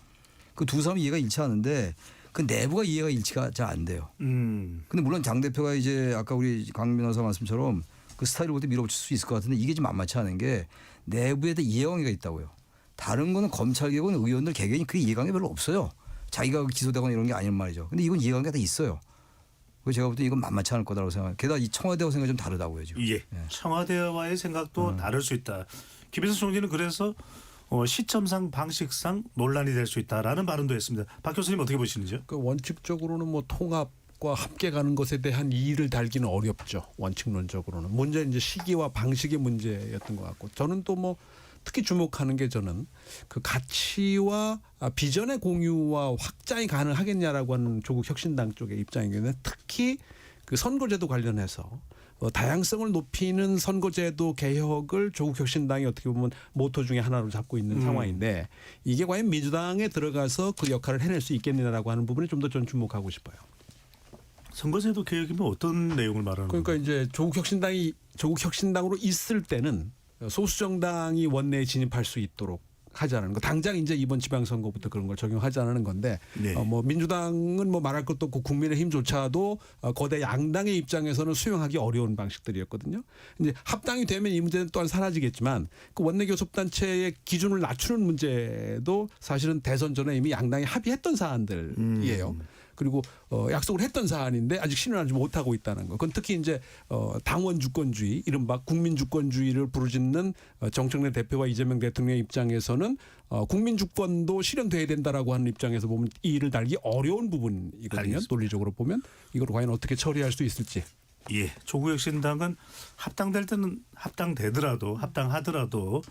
그 두 사람이 이해가 일치하는데 그 내부가 이해가 일치가 잘 안 돼요. 근데 물론 장 대표가 이제 아까 우리 강 변호사 말씀처럼 그 스타일을 볼 때 밀어붙일 수 있을 것 같은데 이게 좀 만만치 않은 게 내부에 대한 이해관계가 있다고요. 다른 거는 검찰 개혁은 의원들 개개인이 그 이해관계 별로 없어요. 자기가 기소되거나 이런 게 아니란 말이죠. 근데 이건 이해관계가 다 있어요. 그래서 제가 볼 때 이건 만만치 않을 거다라고 생각해요. 게다가 이 청와대와 생각이 좀 다르다고요 지금.
예. 청와대와의 생각도 다를 수 있다. 김혜수 총리는 그래서 시점상 방식상 논란이 될 수 있다라는 발언도 했습니다. 박 교수님 어떻게 보시는지요?
그 원칙적으로는 뭐 통합과 함께 가는 것에 대한 이의를 달기는 어렵죠. 원칙론적으로는. 문제는 이제 시기와 방식의 문제였던 것 같고 저는 또 뭐 특히 주목하는 게 저는 그 가치와 비전의 공유와 확장이 가능하겠냐라고 하는 조국 혁신당 쪽의 입장이겠는데 특히 그 선거제도 관련해서 다양성을 높이는 선거제도 개혁을 조국 혁신당이 어떻게 보면 모토 중에 하나로 잡고 있는 상황인데 이게 과연 민주당에 들어가서 그 역할을 해낼 수 있겠느냐라고 하는 부분에 좀 더 전 주목하고 싶어요.
선거제도 개혁이면 어떤 내용을 말하는
그러니까
거예요?
이제 조국 혁신당으로 있을 때는 소수 정당이 원내에 진입할 수 있도록 하자는 거. 당장 이제 이번 지방선거부터 그런 걸 적용하자는 건데
네.
뭐 민주당은 뭐 말할 것도 없고 국민의힘조차도 거대 양당의 입장에서는 수용하기 어려운 방식들이었거든요. 이제 합당이 되면 이 문제는 또한 사라지겠지만 그 원내 교섭단체의 기준을 낮추는 문제도 사실은 대선 전에 이미 양당이 합의했던 사안들이에요. 그리고 약속을 했던 사안인데 아직 실현하지 못하고 있다는 거. 그건 특히 이제 당원 주권주의, 이른바 국민 주권주의를 부르짖는 정청래 대표와 이재명 대통령의 입장에서는 국민 주권도 실현돼야 된다라고 하는 입장에서 보면 이의를 달기 어려운 부분이거든요.
알겠습니다.
논리적으로 보면 이걸 과연 어떻게 처리할 수 있을지.
예, 조국혁신당은 합당될 때는 합당하더라도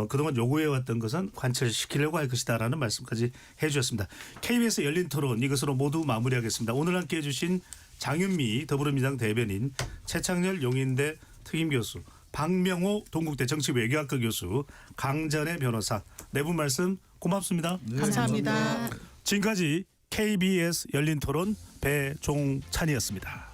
그동안 요구해왔던 것은 관철시키려고 할 것이다라는 말씀까지 해주셨습니다. KBS 열린 토론 이것으로 모두 마무리하겠습니다. 오늘 함께해 주신 장윤미 더불어민주당 대변인, 최창렬 용인대 특임교수, 박명호 동국대 정치외교학과 교수, 강전의 변호사 네 분 말씀 고맙습니다.
감사합니다.
지금까지 KBS 열린 토론 배종찬이었습니다.